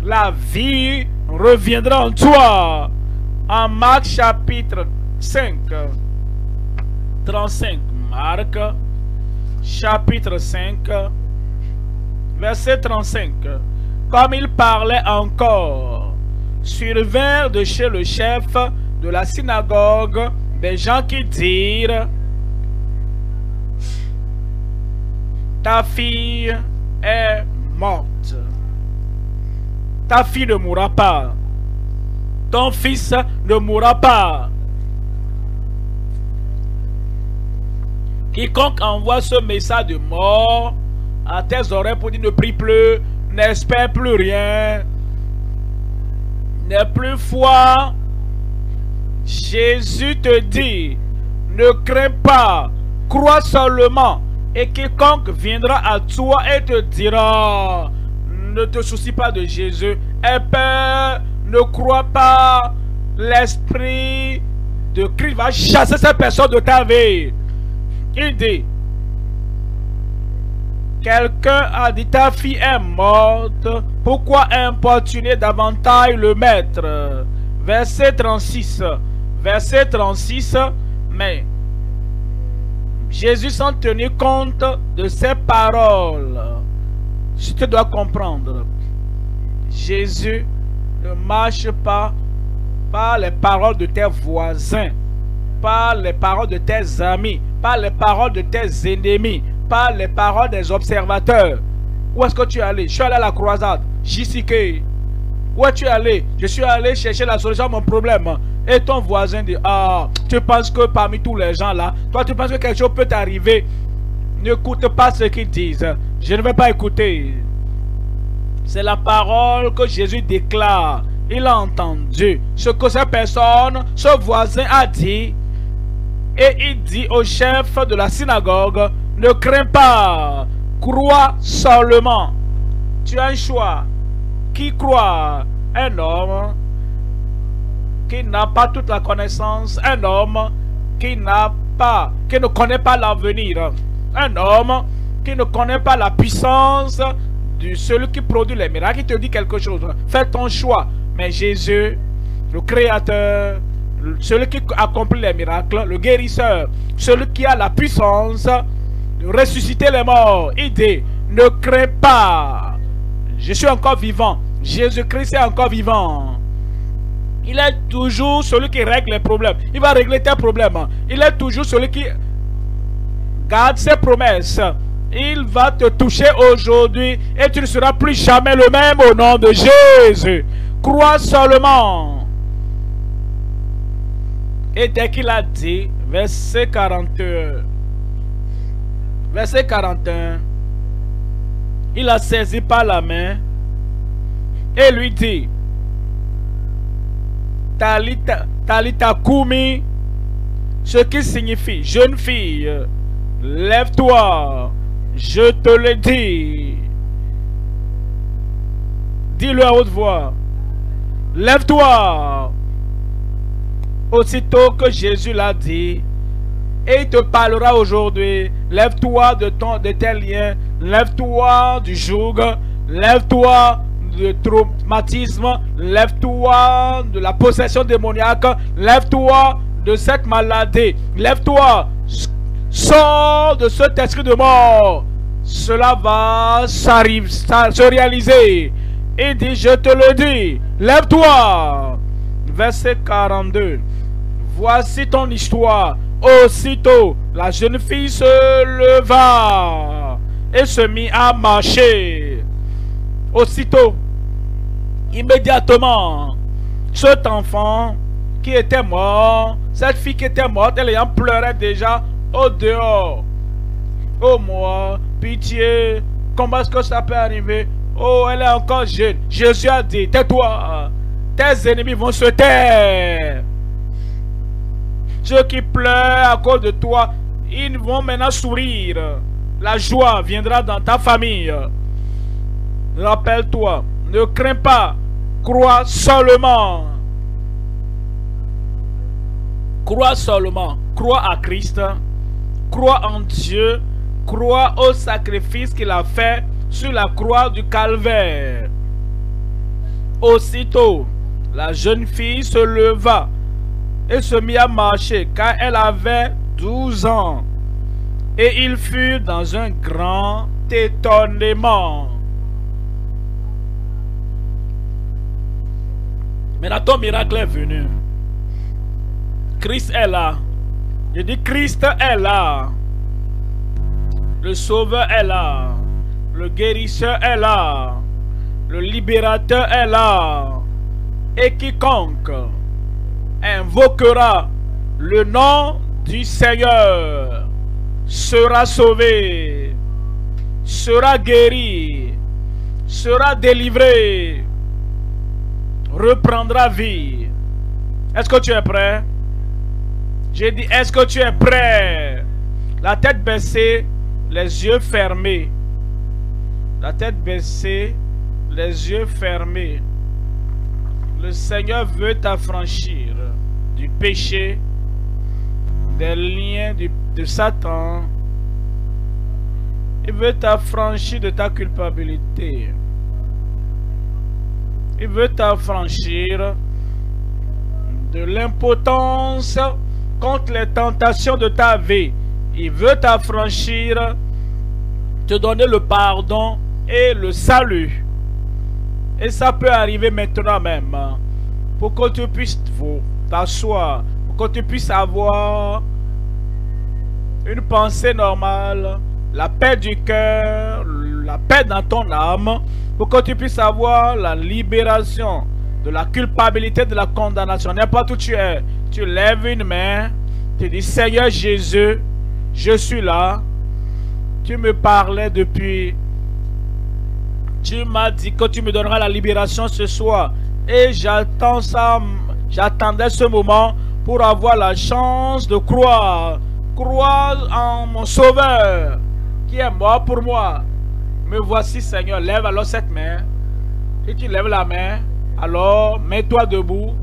La vie reviendra en toi. En Marc chapitre 5. 35. Marc chapitre 5. Verset 35. Comme il parlait encore, survinrent de chez le chef de la synagogue des gens qui dirent: ta fille est morte. Ta fille ne mourra pas. Ton fils ne mourra pas. Quiconque envoie ce message de mort à tes oreilles pour dire ne prie plus, n'espère plus rien, n'aie plus foi, Jésus te dit: ne crains pas, crois seulement, et quiconque viendra à toi et te dira: ne te soucie pas de Jésus, aie peur, ne crois pas, l'esprit de Christ va chasser cette personne de ta vie. Il dit: quelqu'un a dit ta fille est morte, pourquoi importuner davantage le maître? Verset 36. Verset 36. Mais Jésus, sans tenir compte de ses paroles, je te dois comprendre, Jésus ne marche pas par les paroles de tes voisins, par les paroles de tes amis, par les paroles de tes ennemis, par les paroles des observateurs. Où est-ce que tu es allé? Je suis allé à la croisade. JCK. Où es-tu allé? Je suis allé chercher la solution à mon problème. Et ton voisin dit: ah, tu penses que parmi tous les gens là, toi tu penses que quelque chose peut t'arriver? N'écoute pas ce qu'ils disent. Je ne vais pas écouter. C'est la parole que Jésus déclare. Il a entendu ce que cette personne, ce voisin a dit. Et il dit au chef de la synagogue: ne crains pas, crois seulement. Tu as un choix. Qui croit? Un homme qui n'a pas toute la connaissance, un homme qui ne connaît pas l'avenir, un homme qui ne connaît pas la puissance de celui qui produit les miracles, il te dit quelque chose. Fais ton choix. Mais Jésus, le Créateur, celui qui accomplit les miracles, le guérisseur, celui qui a la puissance de ressusciter les morts, il dit, ne crains pas. Je suis encore vivant. Jésus-Christ est encore vivant. Il est toujours celui qui règle les problèmes. Il va régler tes problèmes. Il est toujours celui qui garde ses promesses. Il va te toucher aujourd'hui et tu ne seras plus jamais le même au nom de Jésus. Crois seulement. Et dès qu'il a dit, verset 41, il a saisi par la main et lui dit, Talita Kumi, ce qui signifie, jeune fille, lève-toi, je te le dis. Dis-le à haute voix, lève-toi. Aussitôt que Jésus l'a dit, et il te parlera aujourd'hui, lève-toi de tes liens, lève-toi du joug, lève-toi du traumatisme, lève-toi de la possession démoniaque, lève-toi de cette maladie, lève-toi, sors de cet esprit de mort. Cela va se réaliser. Il dit, je te le dis, lève-toi. Verset 42. Voici ton histoire. Aussitôt, la jeune fille se leva et se mit à marcher. Aussitôt, immédiatement, cet enfant qui était mort, cette fille qui était morte, elle ayant pleuré déjà au dehors. Oh moi, pitié, comment est-ce que ça peut arriver? Oh, elle est encore jeune. Jésus a dit, tais-toi, tes ennemis vont se taire. Ceux qui pleurent à cause de toi, ils vont maintenant sourire. La joie viendra dans ta famille. Rappelle-toi, ne crains pas, crois seulement. Crois seulement, crois à Christ, crois en Dieu, crois au sacrifice qu'il a fait sur la croix du calvaire. Aussitôt, la jeune fille se leva et se mit à marcher, car elle avait 12 ans. Et il fut dans un grand étonnement. Maintenant, ton miracle est venu. Christ est là. Je dis, Christ est là. Le Sauveur est là. Le guérisseur est là. Le libérateur est là. Et quiconque invoquera le nom du Seigneur sera sauvé, sera guéri, sera délivré, reprendra vie. Est-ce que tu es prêt? J'ai dit, est-ce que tu es prêt? La tête baissée, les yeux fermés. La tête baissée, les yeux fermés. Le Seigneur veut t'affranchir du péché, des liens de Satan. Il veut t'affranchir de ta culpabilité. Il veut t'affranchir de l'impotence contre les tentations de ta vie. Il veut t'affranchir, te donner le pardon et le salut. Et ça peut arriver maintenant même. Pour que tu puisses t'asseoir. Pour que tu puisses avoir une pensée normale. La paix du cœur. La paix dans ton âme. Pour que tu puisses avoir la libération de la culpabilité, de la condamnation. N'importe où tu es. Tu lèves une main. Tu dis, Seigneur Jésus, je suis là. Tu me parlais depuis... Tu m'as dit que tu me donneras la libération ce soir. Et j'attends ça. J'attendais ce moment pour avoir la chance de croire. Croire en mon Sauveur qui est mort pour moi. Me voici, Seigneur. Lève alors cette main. Si tu lèves la main, alors mets-toi debout.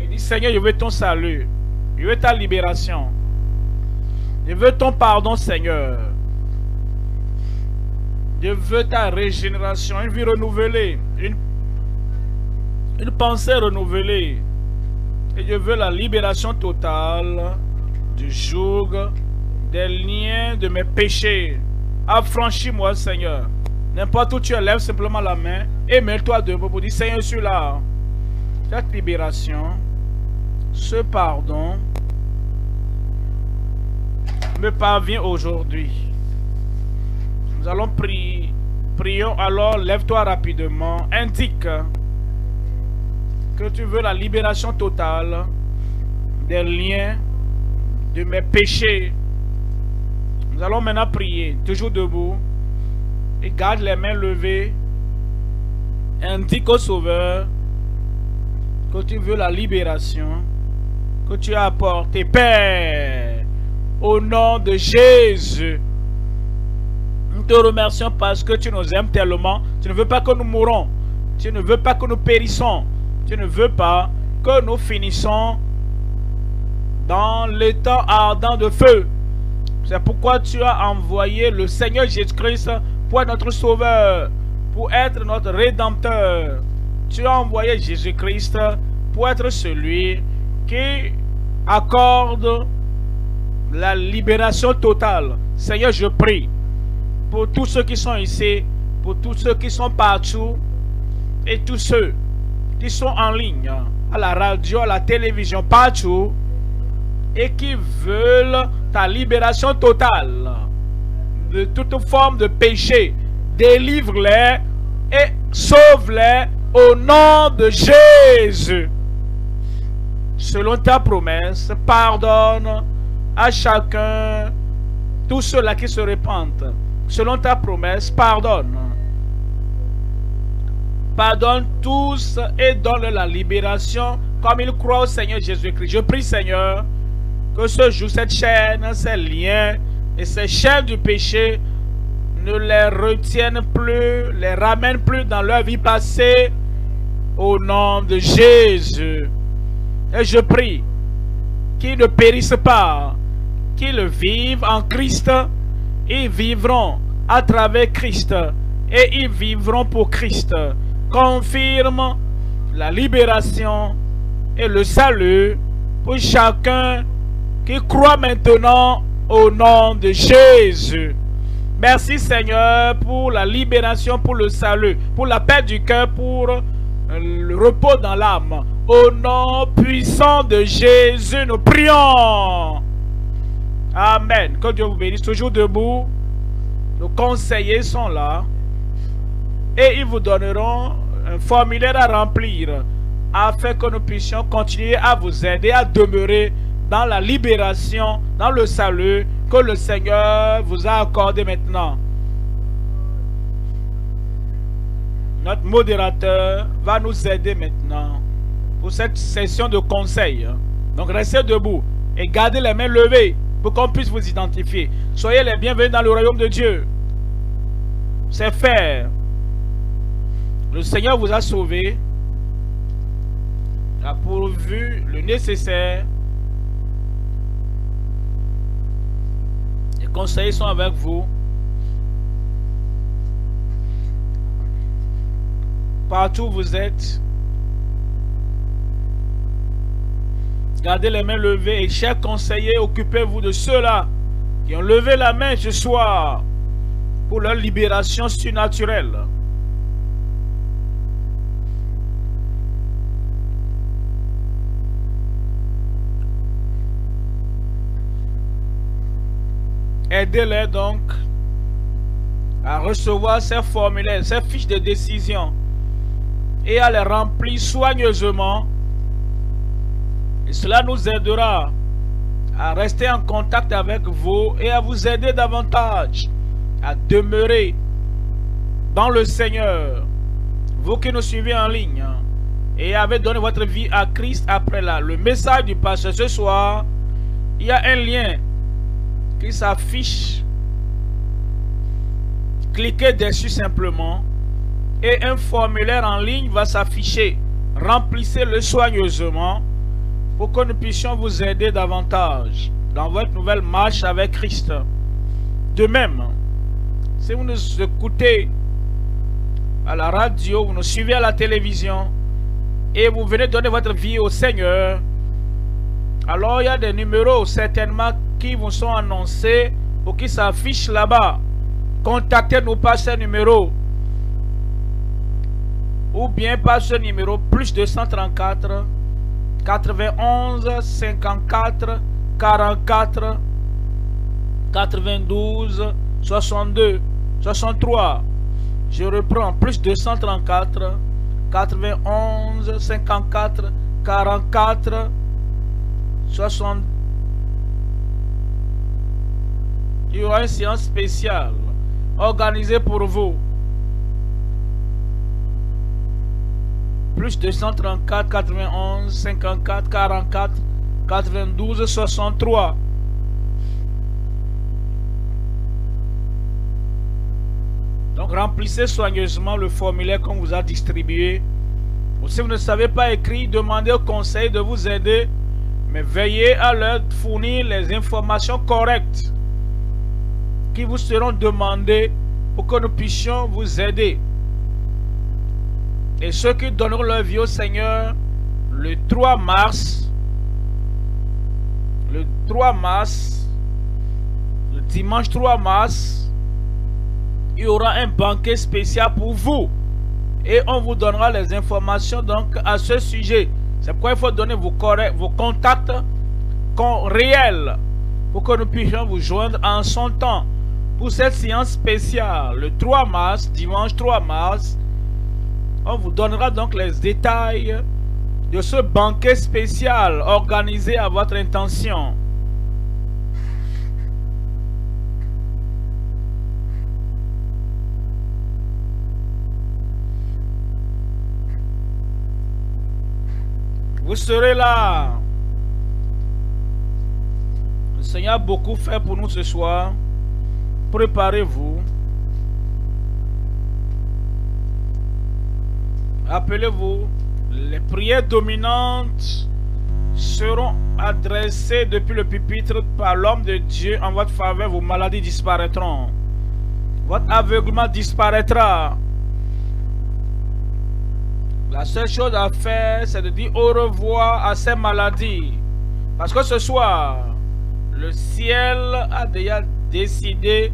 Et dis, Seigneur, je veux ton salut. Je veux ta libération. Je veux ton pardon, Seigneur. Je veux ta régénération, une vie renouvelée, une pensée renouvelée. Et je veux la libération totale du joug, des liens de mes péchés. Affranchis-moi, Seigneur. N'importe où tu es, lève simplement la main et mets-toi debout pour dire, Seigneur, je suis là. Cette libération, ce pardon me parvient aujourd'hui. Nous allons prier. Prions alors, lève-toi rapidement. Indique que tu veux la libération totale des liens de mes péchés. Nous allons maintenant prier, toujours debout. Et garde les mains levées. Indique au Sauveur que tu veux la libération que tu as apportée. Père, au nom de Jésus, nous te remercions parce que tu nous aimes tellement. Tu ne veux pas que nous mourons. Tu ne veux pas que nous périssons. Tu ne veux pas que nous finissons dans le temps ardent de feu. C'est pourquoi tu as envoyé le Seigneur Jésus-Christ pour être notre sauveur, pour être notre rédempteur. Tu as envoyé Jésus-Christ pour être celui qui accorde la libération totale. Seigneur, je prie pour tous ceux qui sont ici, pour tous ceux qui sont partout et tous ceux qui sont en ligne, à la radio, à la télévision, partout, et qui veulent ta libération totale de toute forme de péché. Délivre-les et sauve-les au nom de Jésus. Selon ta promesse, pardonne à chacun, tous ceux-là qui se répandent. Selon ta promesse, pardonne. Pardonne tous et donne la libération comme ils croient au Seigneur Jésus-Christ. Je prie, Seigneur, que ce jour, cette chaîne, ces liens et ces chaînes du péché ne les retiennent plus, les ramènent plus dans leur vie passée, au nom de Jésus. Et je prie qu'ils ne périssent pas, qu'ils vivent en Christ, ils vivront à travers Christ et ils vivront pour Christ. Confirme la libération et le salut pour chacun qui croit maintenant au nom de Jésus. Merci Seigneur pour la libération, pour le salut, pour la paix du cœur, pour le repos dans l'âme. Au nom puissant de Jésus, nous prions. Amen. Que Dieu vous bénisse. Toujours debout. Nos conseillers sont là. Et ils vous donneront un formulaire à remplir afin que nous puissions continuer à vous aider à demeurer dans la libération, dans le salut que le Seigneur vous a accordé maintenant. Notre modérateur va nous aider maintenant pour cette session de conseil. Donc restez debout et gardez les mains levées pour qu'on puisse vous identifier. Soyez les bienvenus dans le royaume de Dieu. C'est fait. Le Seigneur vous a sauvé, a pourvu le nécessaire. Les conseillers sont avec vous. Partout où vous êtes, gardez les mains levées et chers conseillers, occupez-vous de ceux-là qui ont levé la main ce soir pour leur libération surnaturelle. Aidez-les donc à recevoir ces formulaires, ces fiches de décision et à les remplir soigneusement. Et cela nous aidera à rester en contact avec vous et à vous aider davantage à demeurer dans le Seigneur. Vous qui nous suivez en ligne et avez donné votre vie à Christ après le message du pasteur ce soir, il y a un lien qui s'affiche. Cliquez dessus simplement et un formulaire en ligne va s'afficher. Remplissez-le soigneusement pour que nous puissions vous aider davantage. dans votre nouvelle marche avec Christ. De même, si vous nous écoutez à la radio, vous nous suivez à la télévision et vous venez donner votre vie au Seigneur, alors il y a des numéros certainement qui vous sont annoncés ou qui s'affichent là-bas. Contactez-nous par ce numéro ou bien par ce numéro plus 234 91 54 44 92 62 63. Je reprends, plus 234 91 54 44 60. Il y aura une séance spéciale organisée pour vous. Plus 234 91 54 44 92 63. Donc remplissez soigneusement le formulaire qu'on vous a distribué. Ou si vous ne savez pas écrire, demandez au conseil de vous aider, mais veillez à leur fournir les informations correctes qui vous seront demandées pour que nous puissions vous aider. Et ceux qui donneront leur vie au Seigneur le 3 mars, le dimanche 3 mars, il y aura un banquet spécial pour vous. Et on vous donnera les informations donc à ce sujet. C'est pourquoi il faut donner vos contacts réels pour que nous puissions vous joindre en son temps. Pour cette séance spéciale, le 3 mars, dimanche 3 mars, on vous donnera donc les détails de ce banquet spécial organisé à votre intention. Vous serez là. Le Seigneur a beaucoup fait pour nous ce soir. Préparez-vous. Rappelez-vous, les prières dominantes seront adressées depuis le pupitre par l'homme de Dieu en votre faveur. Vos maladies disparaîtront. Votre aveuglement disparaîtra. La seule chose à faire, c'est de dire au revoir à ces maladies. Parce que ce soir, le ciel a déjà décidé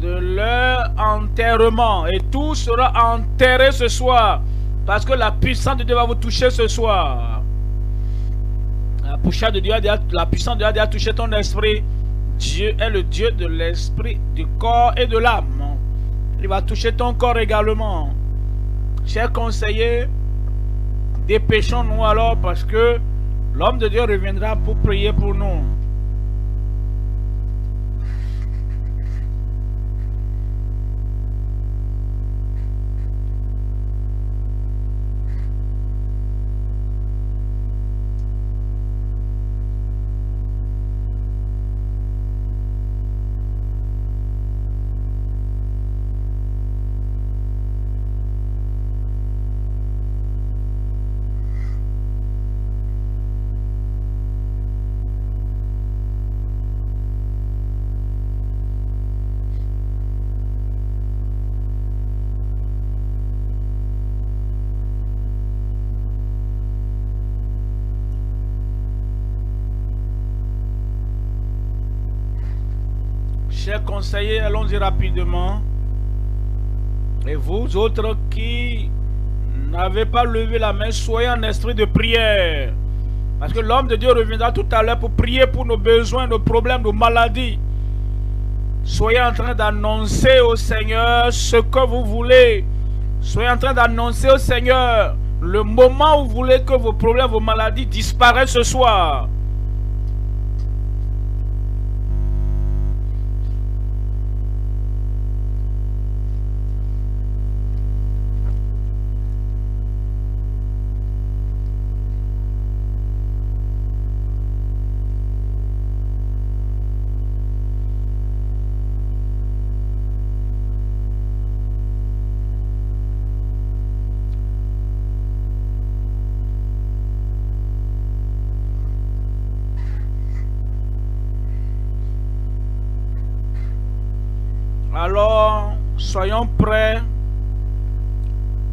de leur enterrement. Et tout sera enterré ce soir. Parce que la puissance de Dieu va vous toucher ce soir. La puissance de Dieu a déjà touché ton esprit. Dieu est le Dieu de l'esprit, du corps et de l'âme. Il va toucher ton corps également. Chers conseillers, dépêchons-nous alors parce que l'homme de Dieu reviendra pour prier pour nous. Chers conseillers, allons-y rapidement. Et vous autres qui n'avez pas levé la main, soyez en esprit de prière. Parce que l'homme de Dieu reviendra tout à l'heure pour prier pour nos besoins, nos problèmes, nos maladies. Soyez en train d'annoncer au Seigneur ce que vous voulez. Soyez en train d'annoncer au Seigneur le moment où vous voulez que vos problèmes, vos maladies disparaissent ce soir. soyons prêts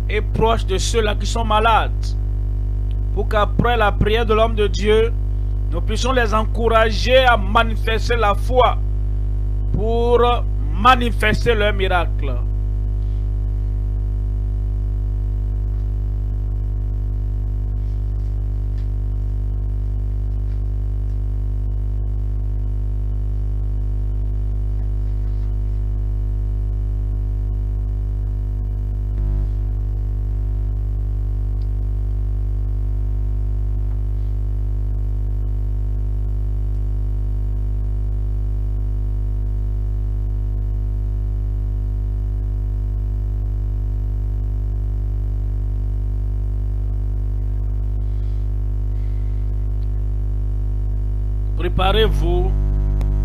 et proches de ceux-là qui sont malades, pour qu'après la prière de l'homme de Dieu, nous puissions les encourager à manifester la foi pour manifester leur miracle. Préparez-vous,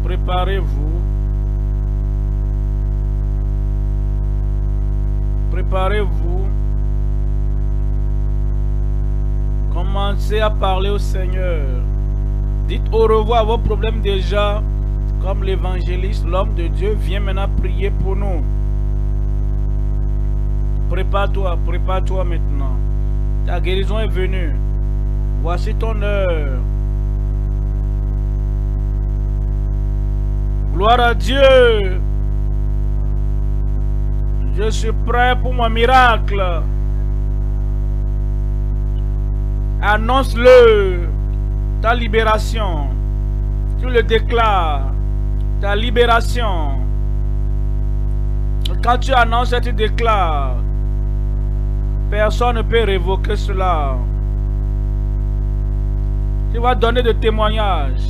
préparez-vous, préparez-vous. Commencez à parler au Seigneur. Dites au revoir à vos problèmes déjà, comme l'évangéliste, l'homme de Dieu, vient maintenant prier pour nous. Prépare-toi, prépare-toi maintenant. Ta guérison est venue. Voici ton heure. Gloire à Dieu. Je suis prêt pour mon miracle. Annonce-le. Ta libération. Tu le déclares. Ta libération. Quand tu annonces et tu déclares, personne ne peut révoquer cela. Tu vas donner des témoignages.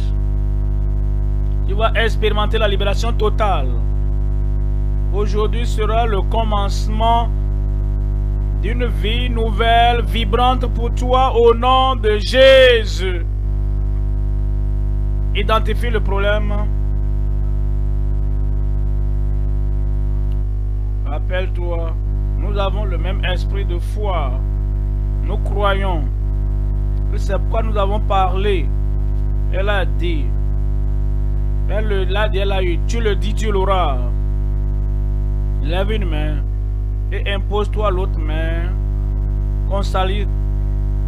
Tu vas expérimenter la libération totale. Aujourd'hui sera le commencement d'une vie nouvelle, vibrante pour toi au nom de Jésus. Identifie le problème. Rappelle-toi, nous avons le même esprit de foi. Nous croyons que c'est pourquoi nous avons parlé. Elle a dit. Elle a eu. Tu le dis, tu l'auras. Lève une main et impose-toi l'autre main.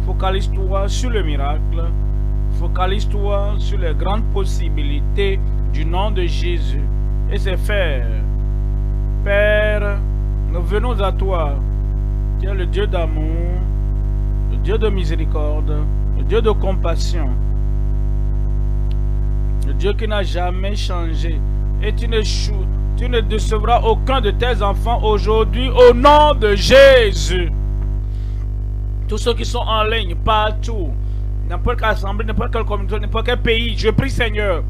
Focalise-toi sur le miracle. Focalise-toi sur les grandes possibilités du nom de Jésus. Et c'est faire. Père, nous venons à toi. Tu es le Dieu d'amour, le Dieu de miséricorde, le Dieu de compassion. Le Dieu qui n'a jamais changé. Et tu ne décevras aucun de tes enfants aujourd'hui au nom de Jésus. Tous ceux qui sont en ligne, partout, n'importe quelle assemblée, n'importe quelle communauté, n'importe quel pays, je prie Seigneur,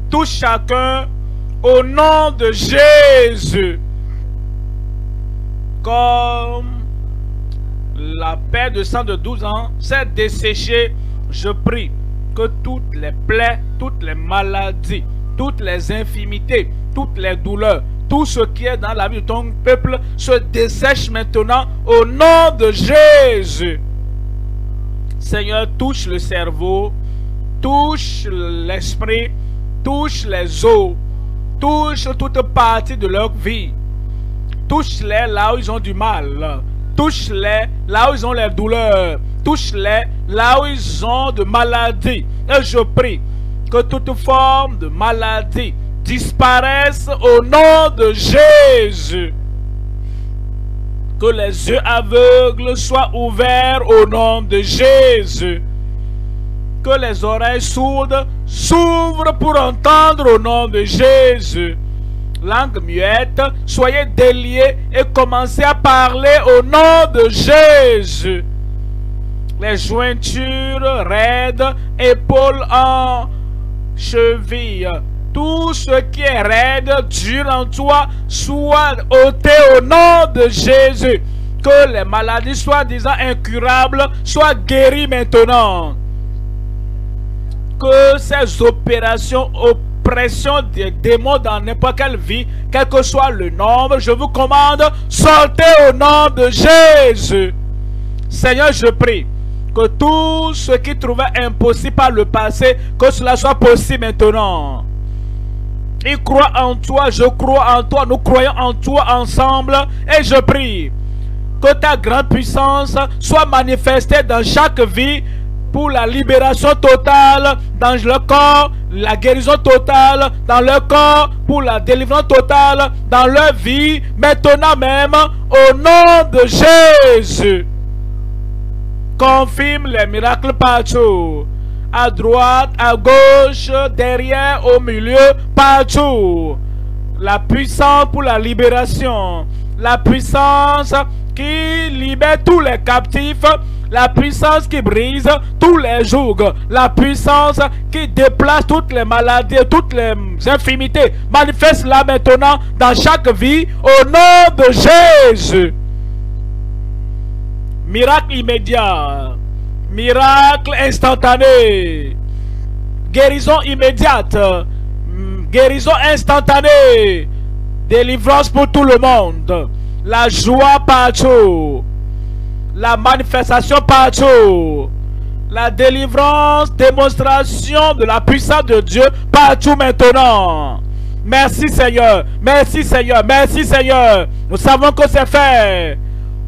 touche chacun au nom de Jésus. Comme la paix de sang de 12 ans s'est desséchée, je prie que toutes les plaies, toutes les maladies, toutes les infirmités, toutes les douleurs, tout ce qui est dans la vie de ton peuple se dessèche maintenant au nom de Jésus. Seigneur, touche le cerveau, touche l'esprit, touche les os, touche toute partie de leur vie. Touche-les là où ils ont du mal. Touche-les là où ils ont les douleurs. Touche-les là où ils ont de maladies. Et je prie que toute forme de maladie disparaisse au nom de Jésus. Que les yeux aveugles soient ouverts au nom de Jésus. Que les oreilles sourdes s'ouvrent pour entendre au nom de Jésus. Langue muette, soyez déliés et commencez à parler au nom de Jésus. Les jointures raides, épaules en cheville, tout ce qui est raide, dur en toi, soit ôté au nom de Jésus. Que les maladies soi-disant incurables soient guéries maintenant. Que ces opérations pression des démons dans n'importe quelle vie, quel que soit le nombre, je vous commande, sortez au nom de Jésus. Seigneur, je prie que tout ce qui trouvait impossible par le passé, que cela soit possible maintenant. Il croit en toi, je crois en toi, nous croyons en toi ensemble. Et je prie que ta grande puissance soit manifestée dans chaque vie pour la libération totale dans le corps, la guérison totale dans le corps, pour la délivrance totale dans leur vie, maintenant même, au nom de Jésus. Confirme les miracles partout. À droite, à gauche, derrière, au milieu, partout. La puissance pour la libération. La puissance qui libère tous les captifs. La puissance qui brise tous les jougs. La puissance qui déplace toutes les maladies, toutes les infirmités. Manifeste-la maintenant dans chaque vie au nom de Jésus. Miracle immédiat. Miracle instantané. Guérison immédiate. Guérison instantanée. Délivrance pour tout le monde. La joie partout. La manifestation partout. La délivrance, démonstration de la puissance de Dieu partout maintenant. Merci Seigneur. Merci Seigneur. Merci Seigneur. Nous savons que c'est fait.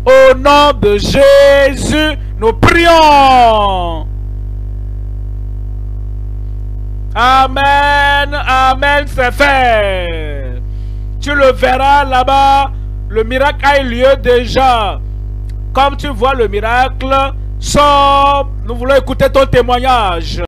Au nom de Jésus, nous prions. Amen. Amen, c'est fait. Tu le verras là-bas. Le miracle a eu lieu déjà. Comme tu vois le miracle, sors. Nous voulons écouter ton témoignage.